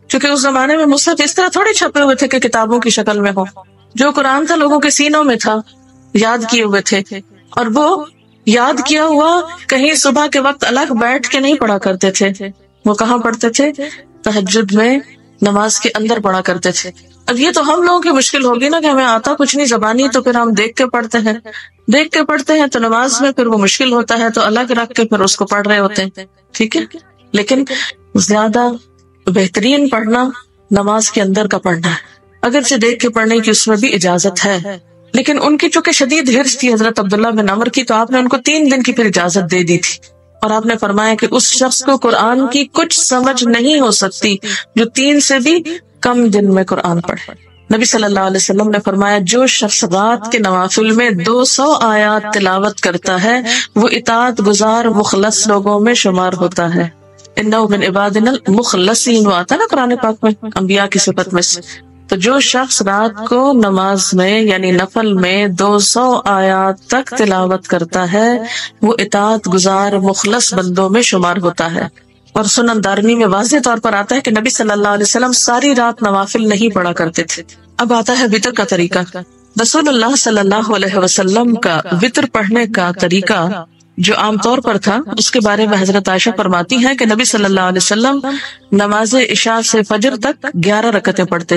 چونکہ اس زمانے میں مصحف اس طرح تھوڑے چھپے ہوئے تھے کہ کتابوں کی شکل میں ہو، جو قرآن تھا لوگوں کے سینوں میں تھا، یاد کیے ہوئے تھے، اور وہ یاد کیا ہوا کہیں صبح کے وقت الگ بیٹھ کے نہیں پڑھا کرتے تھے، وہ کہاں پڑھتے تھے؟ تہجد میں نماز کے اندر پڑھا کرتے تھے۔ اب یہ تو ہم لوگوں کی مشکل ہوگی نا کہ ہمیں آتا کچھ نہیں زبانی، تو پھر ہم دیکھ کے پڑھتے ہیں تو نماز میں پھر وہ مشکل ہوتا ہے، تو الگ رکھ کے پھر اس کو پڑھ رہے ہوتے ہیں، ٹھیک ہے۔ لیکن زیادہ بہترین پڑھنا نماز کے اندر کا پڑھنا ہے، اگرچہ دیکھ کے پڑھنے کی اس میں بھی اجازت ہے، لیکن ان کی چونکہ شدید حرص تھی حضرت عبداللہ بن عمرو کی، تو آپ نے ان کو 3 دن کی پھر اجازت دے دی تھی، اور آپ نے فرمایا کہ اس شخص کو قرآن کی کچھ سمجھ نہیں ہو سکتی جو 3 سے بھی کم دن میں قرآن پڑھے۔ نبی صلی اللہ علیہ وسلم نے فرمایا جو شخص رات کے نوافل میں 200 آیات تلاوت کرتا ہے وہ اطاعت گزار مخلص لوگوں میں شمار ہوتا ہے۔ انہ من عبادنا المخلصین، وہ آتا ہے نا قرآن پاک میں انبیاء کی صفت میں سے۔ تو جو شخص رات کو نماز میں یعنی نفل میں 200 آیات تک تلاوت کرتا ہے وہ اطاعت گزار مخلص بندوں میں شمار ہوتا ہے۔ اور سنن دارمی میں واضح طور پر آتا ہے کہ نبی صلی اللہ علیہ وسلم ساری رات نوافل نہیں پڑھا کرتے تھے۔ اب آتا ہے وتر کا طریقہ۔ رسول اللہ صلی اللہ علیہ وسلم کا وتر پڑھنے کا طریقہ جو عام طور پر تھا، اس کے بارے میں حضرت عائشہ فرماتی ہیں کہ نبی صلی اللہ علیہ وسلم نماز عشاء سے فجر تک 11 رکعتیں پڑھتے،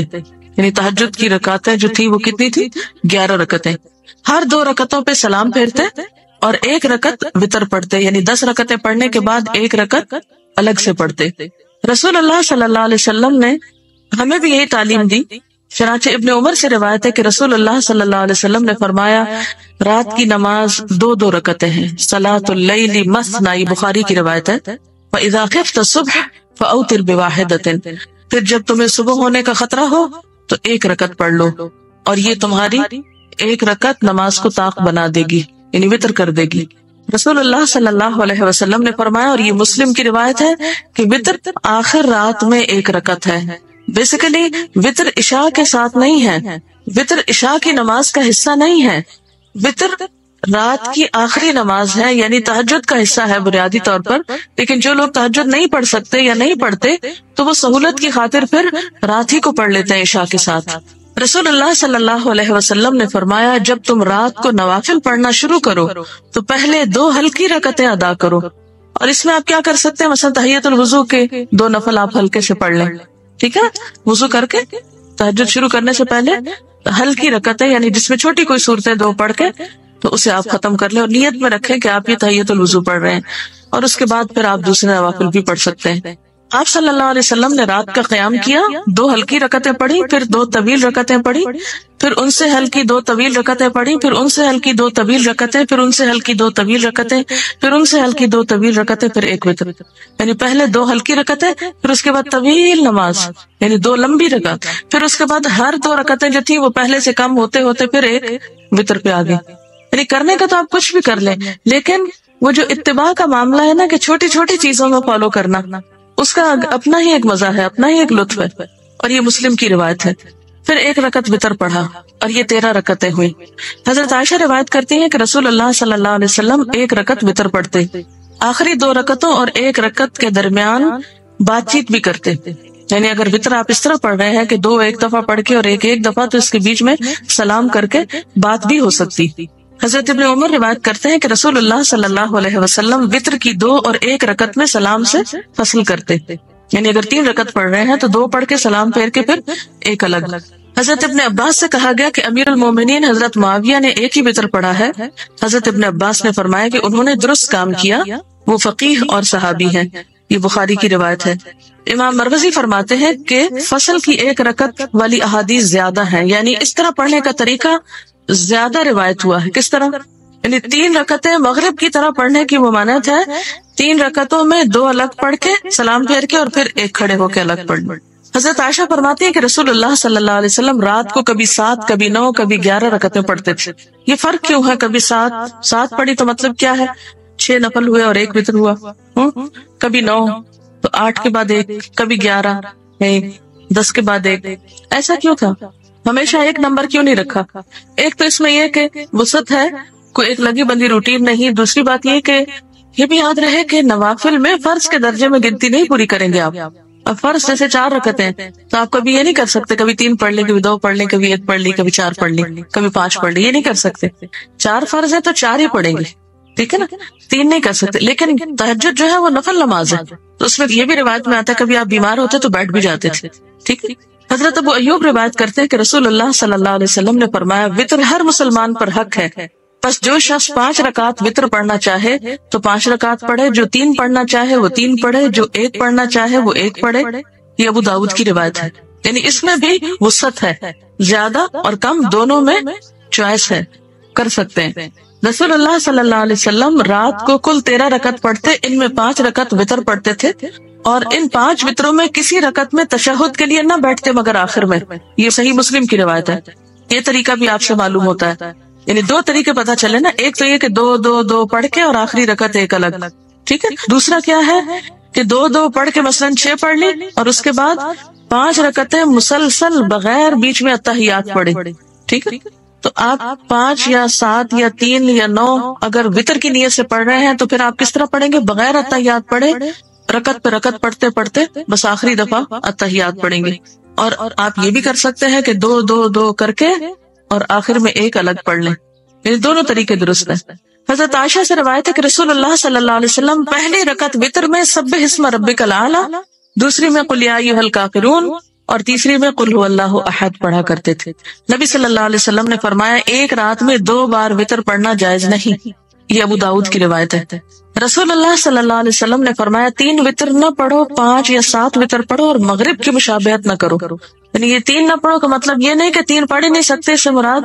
یعنی تہجد کی رکعتیں جو تھی وہ کتنی تھی؟ 11 رکعتیں۔ ہر 2 رکعتوں پہ سلام پھیرتے اور 1 رکعت وتر پڑھتے، یعنی 10 رکعتیں پڑھنے کے بعد 1 رکعت الگ سے پڑھتے۔ رسول اللہ صلی اللہ علیہ وسلم نے ہمیں بھی یہی تعلیم دی۔ چنانچہ ابن عمر سے روایت ہے کہ رسول اللہ صلی اللہ علیہ وسلم نے فرمایا رات کی نماز 2 رکعتیں ہیں، صلاۃ اللیل مثنی، بخاری کی روایت ہے، وَإِذَا خِفْتَ الصُّبْحَ فَأَوْتِرْ بِوَاحِدَةٍ، پھر جب تمہیں صبح ہونے کا خطرہ ہو تو 1 رکعت پڑھ لو، اور یہ تمہاری 1 رکعت نماز کو طاق بنا دے گی، یعنی وتر کر دے گی۔ رسول اللہ صلی اللہ علیہ وسلم نے فرمایا، اور یہ مسلم کی روایت ہے، کہ وتر آخر رات میں 1 رکعت ہے۔ بیسیکلی وتر عشاء کے ساتھ نہیں ہے، وتر عشاء کی نماز کا حصہ نہیں ہے، وتر رات کی آخری نماز ہے، یعنی تہجد کا حصہ ہے بنیادی طور پر۔ لیکن جو لوگ تہجد نہیں پڑھ سکتے یا نہیں پڑھتے تو وہ سہولت کی خاطر پھر رات ہی کو پڑھ لیتے ہیں عشاء کے ساتھ۔ رسول اللہ صلی اللہ علیہ وسلم نے فرمایا جب تم رات کو نوافل پڑھنا شروع کرو تو پہلے 2 ہلکی رکعتیں ادا کرو، اور اس میں آپ کیا کر سکتے ہیں، مثلا تحیۃ الوضو کے 2 نفل آپ ہلکے سے پڑھ لیں، ٹھیک ہے، وضو کر کے تہجد شروع کرنے سے پہلے ہلکی رکعتیں، یعنی جس میں چھوٹی کوئی صورتیں 2 پڑھ کے تو اسے آپ ختم کر لیں، اور نیت میں رکھیں کہ آپ یہ تحیۃ الوضو پڑھ رہے ہیں، اور اس کے بعد پھر آپ دوسرے نوافل بھی پڑھ سکتے ہیں۔ آپ صلی اللہ علیہ وسلم نے رات کا قیام کیا، 2 ہلکی رکعتیں پڑھی، پھر 2 طویل رکعتیں پڑھی، پھر ان سے ہلکی 2 طویل رکعتیں پڑھی، پھر ان سے ہلکی 2 طویل رکعتیں، پھر ان سے ہلکی 2 طویل رکعتیں، پھر ان سے ہلکی 2 طویل رکعتیں، پھر ایک وتر. یعنی پہلے 2 ہلکی رکعتیں، پھر اس کے بعد طویل نماز، یعنی 2 لمبی رکعت، پھر اس کے بعد ہر 2 رکعتیں جو تھی وہ پہلے سے کم ہوتے ہوتے پھر ایک وتر پہ آ گئی. یعنی کرنے کا تو آپ کچھ بھی کر لیں، لیکن وہ جو اتباع کا معاملہ ہے نا کہ چھوٹی چھوٹی چیزوں میں فالو کرنا، اس کا اپنا ہی ایک مزہ ہے، اپنا ہی ایک لطف ہے. اور یہ مسلم کی روایت ہے. پھر 1 رکعت وتر پڑھا اور یہ 13 رکعتیں ہوئی. حضرت عائشہ روایت کرتی ہیں کہ رسول اللہ صلی اللہ علیہ وسلم 1 رکعت وتر پڑھتے، آخری 2 رکعتوں اور 1 رکعت کے درمیان بات چیت بھی کرتے. یعنی اگر وتر آپ اس طرح پڑھ رہے ہیں کہ 2 ایک دفعہ پڑھ کے اور ایک دفعہ، تو اس کے بیچ میں سلام کر کے بات بھی ہو سکتی. حضرت ابن عمر روایت کرتے ہیں کہ رسول اللہ صلی اللہ علیہ وسلم وتر کی 2 اور 1 رکعت میں سلام سے فصل کرتے. یعنی اگر 3 رکعت پڑھ رہے ہیں تو 2 پڑھ کے سلام پھیر کے پھر ایک الگ. حضرت ابن عباس سے کہا گیا کہ امیر المومنین حضرت معاویہ نے 1 ہی وتر پڑھا ہے. حضرت ابن عباس نے فرمایا کہ انہوں نے درست کام کیا، وہ فقیہ اور صحابی ہیں. یہ بخاری کی روایت ہے. امام مروزی فرماتے ہیں کہ فصل کی 1 رکعت والی احادیث زیادہ ہیں، یعنی اس طرح پڑھنے کا طریقہ زیادہ روایت ہوا ہے. کس طرح؟ یعنی 3 رکعتیں مغرب کی طرح پڑھنے کی ممانعت ہے. 3 رکعتوں میں 2 الگ پڑھ کے سلام پھیر کے اور پھر ایک کھڑے ہو کے الگ پڑھنا. حضرت عائشہ فرماتی ہے کہ رسول اللہ صلی اللہ علیہ وسلم رات کو کبھی 7، کبھی 9، کبھی 11 رکعتیں پڑھتے تھے. یہ فرق کیوں ہے؟ کبھی 7 پڑھی تو مطلب کیا ہے؟ 6 نفل ہوئے اور 1 وتر ہوا. کبھی 9 تو 8 کے بعد 1، کبھی 11 1، 10 کے بعد 1. ایسا کیوں تھا؟ ہمیشہ 1 نمبر کیوں نہیں رکھا؟ ایک تو اس میں یہ کہ وسعت ہے، کوئی ایک لگی بندی روٹین نہیں. دوسری بات یہ کہ یہ بھی یاد رہے کہ نوافل میں فرض کے درجے میں گنتی نہیں پوری کریں گے آپ. اب فرض جیسے 4 رکعتیں تو آپ کبھی یہ نہیں کر سکتے کبھی 3 پڑھ لیں، کبھی 2 پڑھ لیں، کبھی 1 پڑھ لی، کبھی 4 پڑھ لی، کبھی 5 پڑھ لی. یہ نہیں کر سکتے. 4 فرض ہے تو 4 ہی پڑھیں گے، ٹھیک ہے نا؟ 3 نہیں کر سکتے. لیکن تہجد جو ہے وہ نفل نماز ہے، تو اس میں یہ بھی روایت میں آتا ہے کبھی آپ بیمار ہوتے تو بیٹھ بھی جاتے تھے. ٹھیک ہے. حضرت ابو ایوب روایت کرتے ہیں کہ رسول اللہ صلی اللہ علیہ وسلم نے فرمایا وتر ہر مسلمان پر حق ہے، بس جو شخص 5 رکعت وتر پڑھنا چاہے تو 5 رکعت پڑھے، جو 3 پڑھنا چاہے وہ 3 پڑھے، جو 1 پڑھنا چاہے وہ 1 پڑھے. یہ ابو داؤد کی روایت ہے. یعنی اس میں بھی وسعت ہے، زیادہ اور کم دونوں میں چوائس ہے، کر سکتے ہیں. رسول اللہ صلی اللہ علیہ وسلم رات کو کل 13 رکعت پڑھتے، ان میں 5 رکعت وتر پڑھتے تھے، اور ان 5 وتروں میں کسی رکعت میں تشہد کے لیے نہ بیٹھتے مگر آخر میں. یہ صحیح مسلم کی روایت ہے. یہ طریقہ بھی آپ سے معلوم ہوتا ہے. یعنی 2 طریقے پتہ چلے نا، ایک تو یہ کہ 2 پڑھ کے اور آخری رکعت ایک الگ، ٹھیک ہے. دوسرا کیا ہے کہ 2 پڑھ کے مثلاً 6 پڑھ لی اور اس کے بعد 5 رکعتیں مسلسل بغیر بیچ میں اتحیات پڑھے، ٹھیک ہے. تو آپ 5 یا 7 یا 3 یا 9 اگر وتر کی نیت سے پڑھ رہے ہیں تو پھر آپ کس طرح پڑھیں گے؟ بغیر اتحیات پڑھے، رکعت پہ رکعت پڑھتے پڑھتے بس آخری دفعہ اتحیات پڑھیں گے. اور آپ یہ بھی کر سکتے ہیں کہ 2 کر کے اور آخر میں 1 الگ پڑھ لیں. یہ دونوں طریقے درست ہیں. حضرت عائشہ سے روایت ہے کہ رسول اللہ صلی اللہ علیہ وسلم پہلی رکعت وتر میں سبح اسم ربک الاعلی، دوسری میں قل یا ایھا الکافرون، اور تیسری میں قل هو اللہ احد پڑھا کرتے تھے. نبی صلی اللہ علیہ وسلم نے فرمایا 1 رات میں 2 بار وتر پڑھنا جائز نہیں. یہ ابو داؤد کی روایت ہے. رسول اللہ صلی اللہ علیہ وسلم نے فرمایا 3 وتر نہ پڑھو، 5 یا 7 وتر پڑھو اور مغرب کی مشابہت نہ کرو. یعنی یہ 3 نہ پڑھو کا مطلب یہ نہیں کہ 3 پڑھ ہی نہیں سکتے، اس سے مراد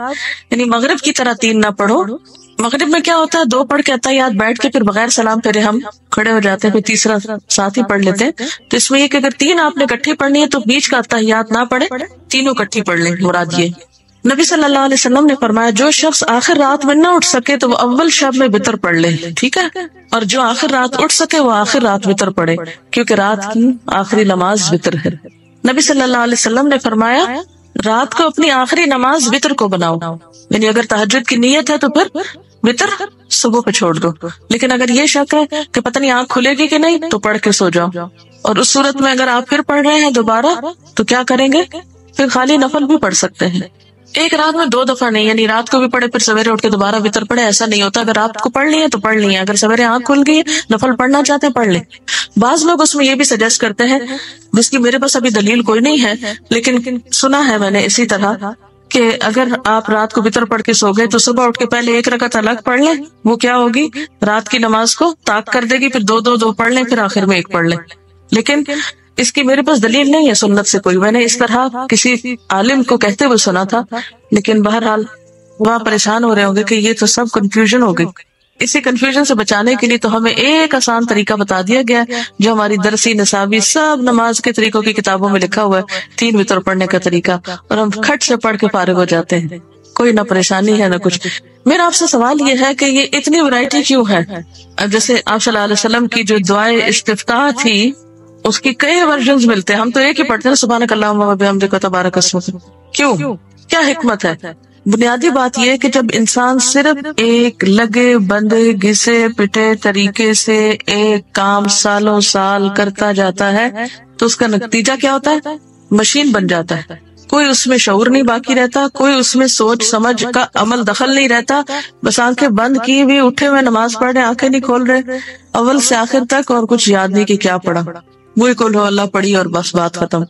یعنی مغرب کی طرح 3 نہ پڑھو. مغرب میں کیا ہوتا ہے 2 پڑھ کے اتحیات بیٹھ کے پھر بغیر سلام پھیرے ہم کھڑے ہو جاتے ہیں، پھر تیسرا ساتھ ہی پڑھ لیتے ہیں. تو اس میں یہ کہ اگر 3 آپ نے اکٹھی پڑھنی ہے تو بیچ کا اتحیات نہ پڑھے، تینوں اکٹھی پڑھ لیں، مراد یہ. نبی صلی اللہ علیہ وسلم نے فرمایا جو شخص آخر رات میں نہ اٹھ سکے تو وہ اول شب میں وتر پڑھ لے، ٹھیک ہے. اور جو آخر رات اٹھ سکے وہ آخر رات وتر پڑھے، کیونکہ رات کی آخری نماز وتر ہے. نبی صلی اللہ علیہ وسلم نے فرمایا رات کو اپنی آخری نماز وتر کو بناؤ. یعنی اگر تہجد کی نیت ہے تو پھر وتر صبح پہ چھوڑ دو، لیکن اگر یہ شک ہے کہ پتہ نہیں آنکھ کھلے گی کہ نہیں تو پڑھ کے سو جاؤ. اور اس صورت میں اگر آپ پھر پڑھ رہے ہیں دوبارہ تو کیا کریں گے؟ پھر خالی نفل بھی پڑھ سکتے ہیں. 1 رات میں 2 دفعہ نہیں، یعنی رات کو بھی پڑھے پھر سویرے اٹھ کے دوبارہ وتر پڑھے، ایسا نہیں ہوتا. اگر رات کو پڑھ لی ہے تو پڑھ لی ہے، اگر سویرے آنکھ کھل گئی نفل پڑھنا چاہتے ہیں پڑھ لیں. بعض لوگ اس میں یہ بھی سجیسٹ کرتے ہیں، جس کی میرے پاس ابھی دلیل کوئی نہیں ہے لیکن سنا ہے میں نے اسی طرح، کہ اگر آپ رات کو وتر پڑھ کے سو گئے تو صبح اٹھ کے پہلے 1 رکعت الگ پڑھ لیں. وہ کیا ہوگی؟ رات کی نماز کو طاق کر دے گی. پھر 2 پڑھ لیں، پھر آخر میں 1 پڑھ لیں. لیکن اس کی میرے پاس دلیل نہیں ہے سنت سے کوئی. میں نے اس طرح کسی عالم کو کہتے ہوئے سنا تھا، لیکن بہرحال وہاں پریشان ہو رہے ہوں گے کہ یہ تو سب کنفیوژن ہو گئی. اسی کنفیوژن سے بچانے کے لیے تو ہمیں ایک آسان طریقہ بتا دیا گیا جو ہماری درسی نصابی سب نماز کے طریقوں کی کتابوں میں لکھا ہوا ہے، 3 وتر پڑھنے کا طریقہ، اور ہم کھٹ سے پڑھ کے فارغ ہو جاتے ہیں. کوئی نہ پریشانی ہے نہ کچھ. میرا آپ سے سوال یہ ہے کہ یہ اتنی ورائٹی کیوں ہے؟ اب جیسے آپ صلی اللہ علیہ وسلم کی جو دعائے استفتاح تھی اس کی کئی ورژنز ملتے ہیں، ہم تو ایک ہی پڑھتے ہیں سبحانک اللہم و بحمدک تبارک اسمک. کیوں؟ کیا حکمت ہے؟ بنیادی بات یہ ہے کہ جب انسان صرف ایک لگے بندے گھسے پٹے طریقے سے ایک کام سالوں سال کرتا جاتا ہے تو اس کا نتیجہ کیا ہوتا ہے؟ مشین بن جاتا ہے. کوئی اس میں شعور نہیں باقی رہتا، کوئی اس میں سوچ سمجھ کا عمل دخل نہیں رہتا. بس آنکھیں بند کی بھی اٹھے ہوئے نماز پڑھ رہے، آنکھیں نہیں کھول رہے اول سے آخر تک، اور کچھ یاد نہیں کہ کیا پڑھا، وہی کل ہو اللہ پڑھی اور بس بات ختم.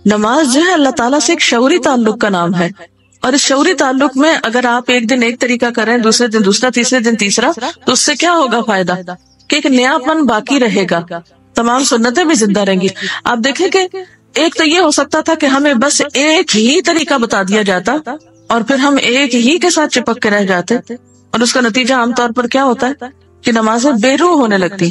نماز جو ہے اللہ تعالیٰ سے ایک شعوری تعلق کا نام ہے، اور اس شعوری تعلق میں اگر آپ ایک دن ایک طریقہ کریں، دوسرے دن دوسرا، تیسرے دن تیسرا، تو اس سے کیا ہوگا فائدہ؟ کہ ایک نیا پن باقی رہے گا، تمام سنتیں بھی زندہ رہیں گی. آپ دیکھیں کہ ایک تو یہ ہو سکتا تھا کہ ہمیں بس ایک ہی طریقہ بتا دیا جاتا اور پھر ہم ایک ہی کے ساتھ چپک کے رہ جاتے، اور اس کا نتیجہ عام طور پر کیا ہوتا ہے کہ نمازیں بے روح ہونے لگتی.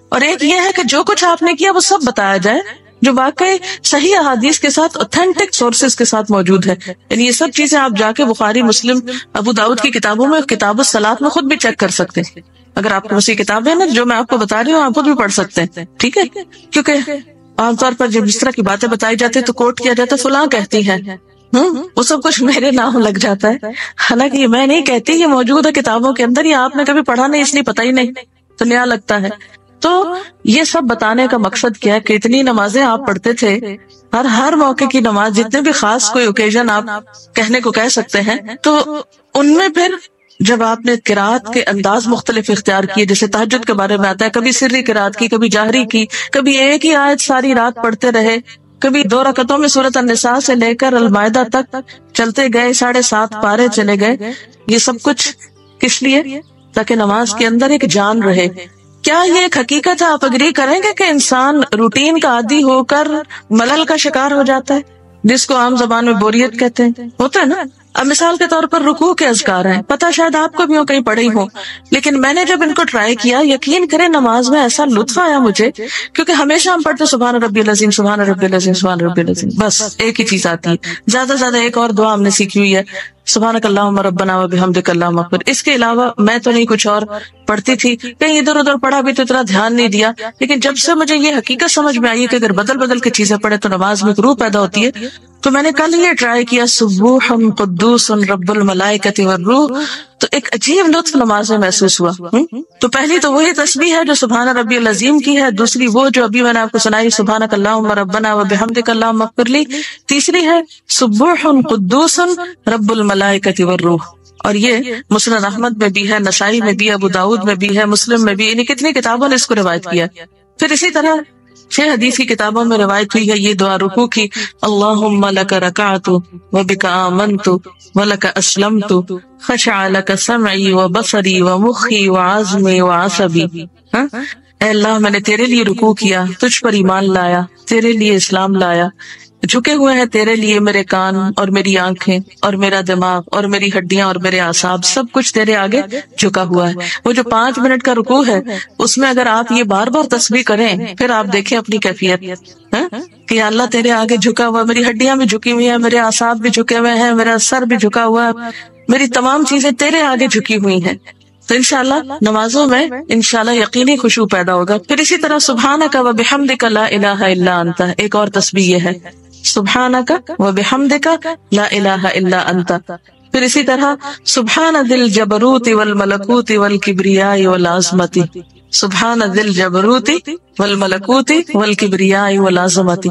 اور ایک یہ ہے کہ جو کچھ آپ نے کیا وہ سب بتایا جائے جو واقعی صحیح احادیث کے ساتھ اوتھینٹک سورسز کے ساتھ موجود ہے. یعنی یہ سب چیزیں آپ جا کے بخاری، مسلم، ابو داؤد کی کتابوں میں، کتاب الصلاۃ میں خود بھی چیک کر سکتے ہیں. اگر آپ کو وسیع کتاب ہے نا جو میں آپ کو بتا رہی ہوں، آپ خود بھی پڑھ سکتے ہیں. ٹھیک ہے؟ کیونکہ عام طور پر جب اس طرح کی باتیں بتائی جاتی ہیں تو کوٹ کیا جاتا ہے فلاں کہتی ہے، وہ سب کچھ میرے نام لگ جاتا ہے. حالانکہ یہ میں نہیں کہتی، یہ موجود ہے کتابوں کے اندر، یہ آپ نے کبھی پڑھا نہیں اس لیے پتہ ہی نہیں تو نیا لگتا ہے. تو یہ سب بتانے کا مقصد کیا ہے کہ اتنی نمازیں آپ پڑھتے تھے، ہر موقع کی نماز، جتنے بھی خاص کوئی اوکیزن آپ کہنے کو کہہ سکتے ہیں، تو ان میں پھر جب آپ نے قرات کے انداز مختلف اختیار کیے، جیسے تہجد کے بارے میں آتا ہے، کبھی سری قرات کی، کبھی جہری کی، کبھی ایک ہی آیت ساری رات پڑھتے رہے، کبھی 2 رکعتوں میں سورۃ النساء سے لے کر المائدہ تک چلتے گئے، 7.5 پارے چلے گئے. یہ سب کچھ کس لیے؟ تاکہ نماز کے اندر ایک جان رہے. کیا یہ ایک حقیقت ہے؟ آپ اگری کریں گے کہ انسان روٹین کا عادی ہو کر ملل کا شکار ہو جاتا ہے، جس کو عام زبان میں بوریت کہتے ہیں. ہوتا ہے نا. اب مثال کے طور پر رکوع کے اذکار ہیں، پتہ شاید آپ کو بھی ہو، کہیں پڑھے ہی ہو، لیکن میں نے جب ان کو ٹرائی کیا، یقین کریں نماز میں ایسا لطف آیا مجھے، کیونکہ ہمیشہ ہم پڑھتے سبحان ربی العظیم، سبحان ربی العظیم، سبحان ربی العظیم، بس ایک ہی چیز آتی ہے. زیادہ سے زیادہ ایک اور دعا ہم نے سیکھی ہوئی ہے، سبحانک اللہم ربنا و بحمدک اللہم اکبر. اس کے علاوہ میں تو نہیں کچھ اور پڑھتی تھی، کہیں ادھر ادھر پڑھا بھی تو اتنا دھیان نہیں دیا. لیکن جب سے مجھے یہ حقیقت سمجھ میں آئی کہ اگر بدل بدل کے چیزیں پڑھے تو نماز میں روح پیدا ہوتی ہے، تو میں نے کل یہ ٹرائی کیا، سبوح قدوس رب الملائکۃ والروح، تو ایک عجیب لطف نماز میں محسوس ہوا. تو پہلی تو وہی تسبیح ہے جو سبحان ربی العظیم کی ہے، دوسری وہ جو ابھی میں نے آپ کو سنائی، سبحانک اللہم ربنا و بحمدک اللہم اغفر لی، تیسری ہے سبوح قدوس رب الملائکۃ والروح. اور یہ مسند احمد میں بھی ہے، نسائی میں بھی، ابو داؤد میں بھی ہے، مسلم میں بھی، یعنی کتنی کتابوں نے اس کو روایت کیا. پھر اسی طرح 6 حدیث کی کتابوں میں روایت ہوئی ہے یہ دعا رکوع کی، اللہم لک رکعت وبک آمنت ولک اسلمت خشع لک سمعی وبصری ومخی وعظمی وعصبی. اے اللہ میں نے تیرے لیے رکوع کیا، تجھ پر ایمان لایا، تیرے لیے اسلام لایا، جھکے ہوئے ہیں تیرے لیے میرے کان اور میری آنکھیں اور میرا دماغ اور میری ہڈیاں اور میرے اعصاب، سب کچھ تیرے آگے جھکا ہوا ہے. وہ جو 5 منٹ کا رکوع ہے اس میں اگر آپ یہ بار بار تسبیح کریں، پھر آپ دیکھیں اپنی کیفیت کہ اللہ تیرے آگے جھکا ہوا، میری ہڈیاں بھی جھکی ہوئی ہیں، میرے اعصاب بھی جھکے ہوئے ہیں، میرا سر بھی جھکا ہوا ہے، میری تمام چیزیں تیرے آگے جھکی ہوئی ہیں. تو انشاءاللہ نمازوں میں انشاءاللہ یقینی خشوع پیدا ہوگا. پھر اسی طرح سبحانک و بحمدک لا الہ الا انت، ایک اور تسبیح یہ ہے، سبحانک و بحمدک لا الہ الا انت. پھر اسی طرح سبحان ذی الجبروت والملکوت والکبریاء والعظمت، سبحان ذی الجبروت والملکوت والکبریاء والعظمت.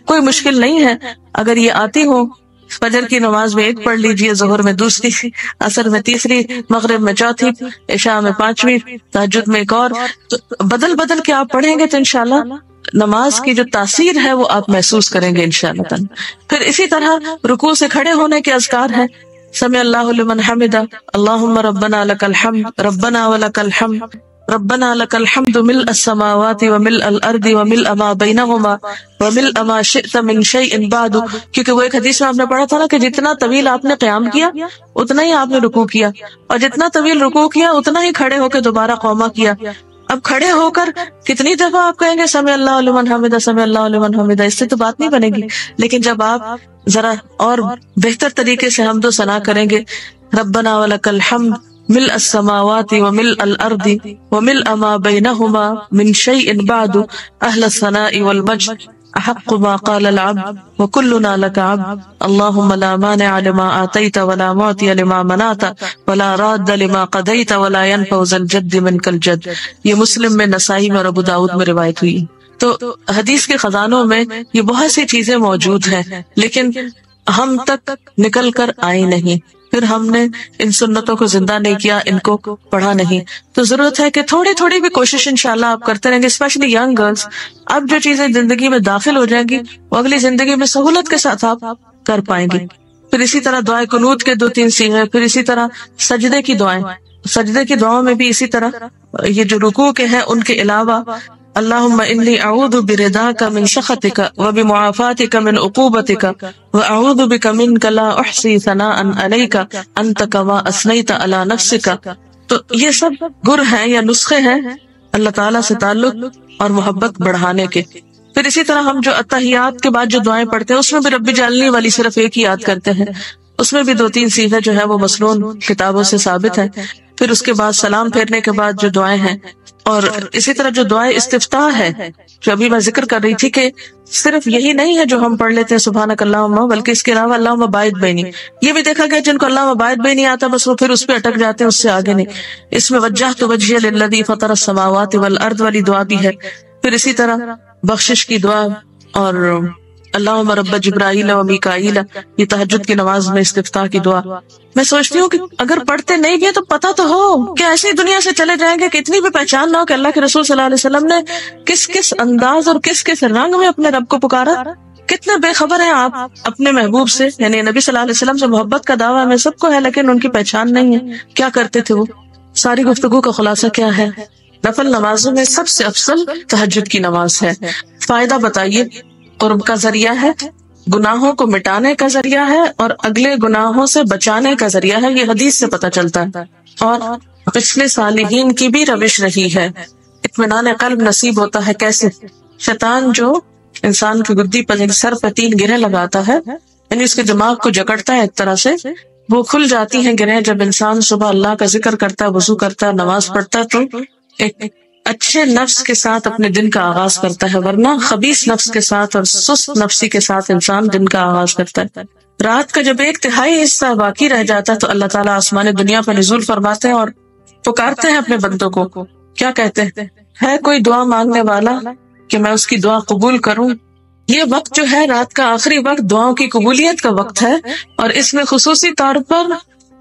کوئی مشکل نہیں ہے، اگر یہ آتی ہو، فجر کی نماز میں 1 پڑھ لیجئے، ظہر میں 2، عصر میں 3، مغرب میں 4، عشاء میں 5، تہجد میں 1 اور، تو بدل بدل کے آپ پڑھیں گے تو انشاءاللہ نماز کی جو تاثیر ہے وہ آپ محسوس کریں گے انشاءاللہ. پھر اسی طرح رکوع سے کھڑے ہونے کے اذکار ہیں، سمع اللہ لمن حمدہ، اللہم ربنا لک الحمد، ربنا ولک الحمد، ربنا لك الحمد ملء السماوات وملء الارض وملء ما بينهما وملء ما شئت من شيء بعد. کیونکہ وہ ایک حدیث میں آپ نے پڑھا تھا نا کہ جتنا طویل آپ نے قیام کیا اتنا ہی آپ نے رکوع کیا، اور جتنا طویل رکوع کیا اتنا ہی کھڑے ہو کے دوبارہ قوما کیا. اب کھڑے ہو کر کتنی دفعہ آپ کہیں گے سمع اللہ لمن حمدہ، سمع اللہ لمن حمدہ، اس سے تو بات نہیں بنے گی. لیکن جب آپ ذرا اور بہتر طریقے سے حمد و ثنا کریں گے، ربنا ولک الحمد ملء السماوات وملء الارض وملء ما بينهما من شيء بعد اهل الثناء والمجد احق ما قال العبد وكلنا لك عبد اللهم لا مانع لما آتيت ولا معطي لما منعت ولا راد لما قضيت ولا ينفع ذا الجد منك الجد. یہ مسلم میں، نسائی میں اور ابو داؤد میں روایت ہوئی. تو حدیث کے خزانوں میں یہ بہت سی چیزیں موجود ہیں، لیکن ہم تک نکل کر آئی نہیں، پھر ہم نے ان سنتوں کو زندہ نہیں کیا، ان کو پڑھا نہیں. تو ضرورت ہے کہ تھوڑی تھوڑی بھی کوشش انشاءاللہ آپ کرتے رہیں گے، اسپیشلی ینگ گرلز. اب جو چیزیں زندگی میں داخل ہو جائیں گی وہ اگلی زندگی میں سہولت کے ساتھ آپ کر پائیں گے. پھر اسی طرح دعائے قنوت کے 2-3 صیغے، پھر اسی طرح سجدے کی دعائیں. سجدے کی دعاؤں میں بھی اسی طرح یہ جو رکوع کے ہیں ان کے علاوہ اللہم انی اعوذ برضاک من سخطک وبمعافاتک من عقوبتک واعوذ بک منک لا احصی ثناء علیک انت کما اثنیت علی نفسک. تو یہ سب گر ہیں یا نسخے ہیں اللہ تعالیٰ سے تعلق اور محبت بڑھانے کے. پھر اسی طرح ہم جو اتحیات کے بعد جو دعائیں پڑھتے ہیں اس میں بھی رب جعلنی والی صرف ایک ہی یاد کرتے ہیں، اس میں بھی 2-3 صیغے جو ہے وہ مسنون کتابوں سے ثابت ہے. پھر اس کے بعد سلام پھیرنے کے بعد جو دعائیں ہیں، اور اسی طرح جو دعائیں استفتاح ہے جو ابھی میں ذکر کر رہی تھی کہ صرف یہی نہیں ہے جو ہم پڑھ لیتے ہیں سبحانک اللہم، بلکہ اس کے علاوہ اللہم باعث بینی. یہ بھی دیکھا گیا جن کو اللہم باعث بینی آتا بس وہ پھر اس پہ اٹک جاتے ہیں، اس سے آگے نہیں. اس میں وجہت وجہی للذی فطر السماوات والارض والی دعا بھی ہے. پھر اسی طرح بخشش کی دعا اور اللہم رب جبرائیل و میکائیل، یہ تہجد کی نماز میں استفتاح کی دعا. میں سوچتی ہوں کہ اگر پڑھتے نہیں بھی تو پتہ تو ہو کہ ایسی دنیا سے چلے جائیں گے کہ اتنی بھی پہچان نہ ہو کہ اللہ کے رسول صلی اللہ علیہ وسلم نے کس کس انداز اور کس کس رنگ میں اپنے رب کو پکارا. کتنے بے خبر ہیں آپ اپنے محبوب سے، یعنی نبی صلی اللہ علیہ وسلم سے محبت کا دعویٰ ہمیں سب کو ہے لیکن ان کی پہچان نہیں ہے. کیا کرتے تھے وہ؟ ساری گفتگو کا خلاصہ کیا ہے؟ نفل نمازوں میں سب سے افضل تہجد کی نماز ہے. فائدہ بتائیے، قرب کا ذریعہ ہے، گناہوں کو مٹانے کا ذریعہ ہے، اور اگلے گناہوں سے بچانے کا ذریعہ ہے. یہ حدیث سے پتہ چلتا ہے، اور پچھلے صالحین کی بھی روش رہی ہے. اطمینان قلب نصیب ہوتا ہے کیسے؟ شیطان جو انسان کی گدی پر سر پہ 3 گرہیں لگاتا ہے، یعنی اس کے دماغ کو جکڑتا ہے ایک طرح سے، وہ کھل جاتی ہیں گرہیں جب انسان صبح اللہ کا ذکر کرتا ہے، وضو کرتا ہے، نماز پڑھتا ہے، تو ایک اچھے نفس کے ساتھ اپنے دن کا آغاز کرتا ہے. ورنہ خبیث نفس کے ساتھ اور سست نفسی کے ساتھ انسان دن کا آغاز کرتا ہے. رات کا جب 1/3 حصہ باقی رہ جاتا ہے تو اللہ تعالیٰ آسمان دنیا پر نزول فرماتے ہیں اور پکارتے ہیں اپنے بندوں کو. کیا کہتے ہیں؟ ہے کوئی دعا مانگنے والا کہ میں اس کی دعا قبول کروں؟ یہ وقت جو ہے رات کا آخری وقت دعاؤں کی قبولیت کا وقت ہے، اور اس میں خصوصی طور پر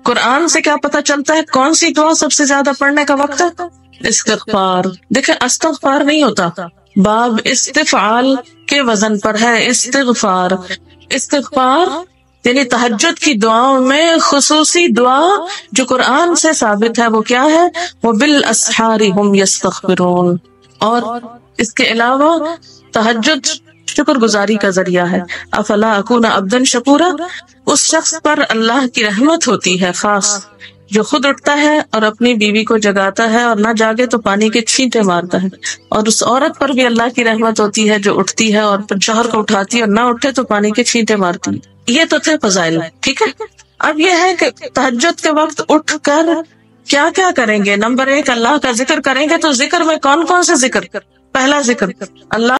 قرآن سے کیا پتہ چلتا ہے کون سی دعا سب سے زیادہ پڑھنے کا وقت ہے؟ استغفار. دیکھیں استغفار نہیں ہوتا، باب استفعال کے وزن پر ہے استغفار. استغفار یعنی تہجد کی دعاؤں میں خصوصی دعا جو قرآن سے ثابت ہے وہ کیا ہے؟ وَبِالْأَسْحَارِ هُمْ يَسْتَغْفِرُونَ. اور اس کے علاوہ تہجد شکر گزاری کا ذریعہ ہے. افلا اکون عبدا شکورا، اس شخص پر اللہ کی رحمت ہوتی ہے خاص جو خود اٹھتا ہے اور اپنی بیوی کو جگاتا ہے، اور نہ جاگے تو پانی کے چھینٹے مارتا ہے. اور اس عورت پر بھی اللہ کی رحمت ہوتی ہے جو اٹھتی ہے اور شوہر کو اٹھاتی ہے، اور نہ اٹھے تو پانی کے چھینٹے مارتی ہے. یہ تو تھے فضائل، ٹھیک ہے. اب یہ ہے کہ تہجد کے وقت اٹھ کر کیا کیا کریں گے. نمبر 1 اللہ کا ذکر کریں گے. تو ذکر میں کون کون سے ذکر؟ پہلا ذکر اللہ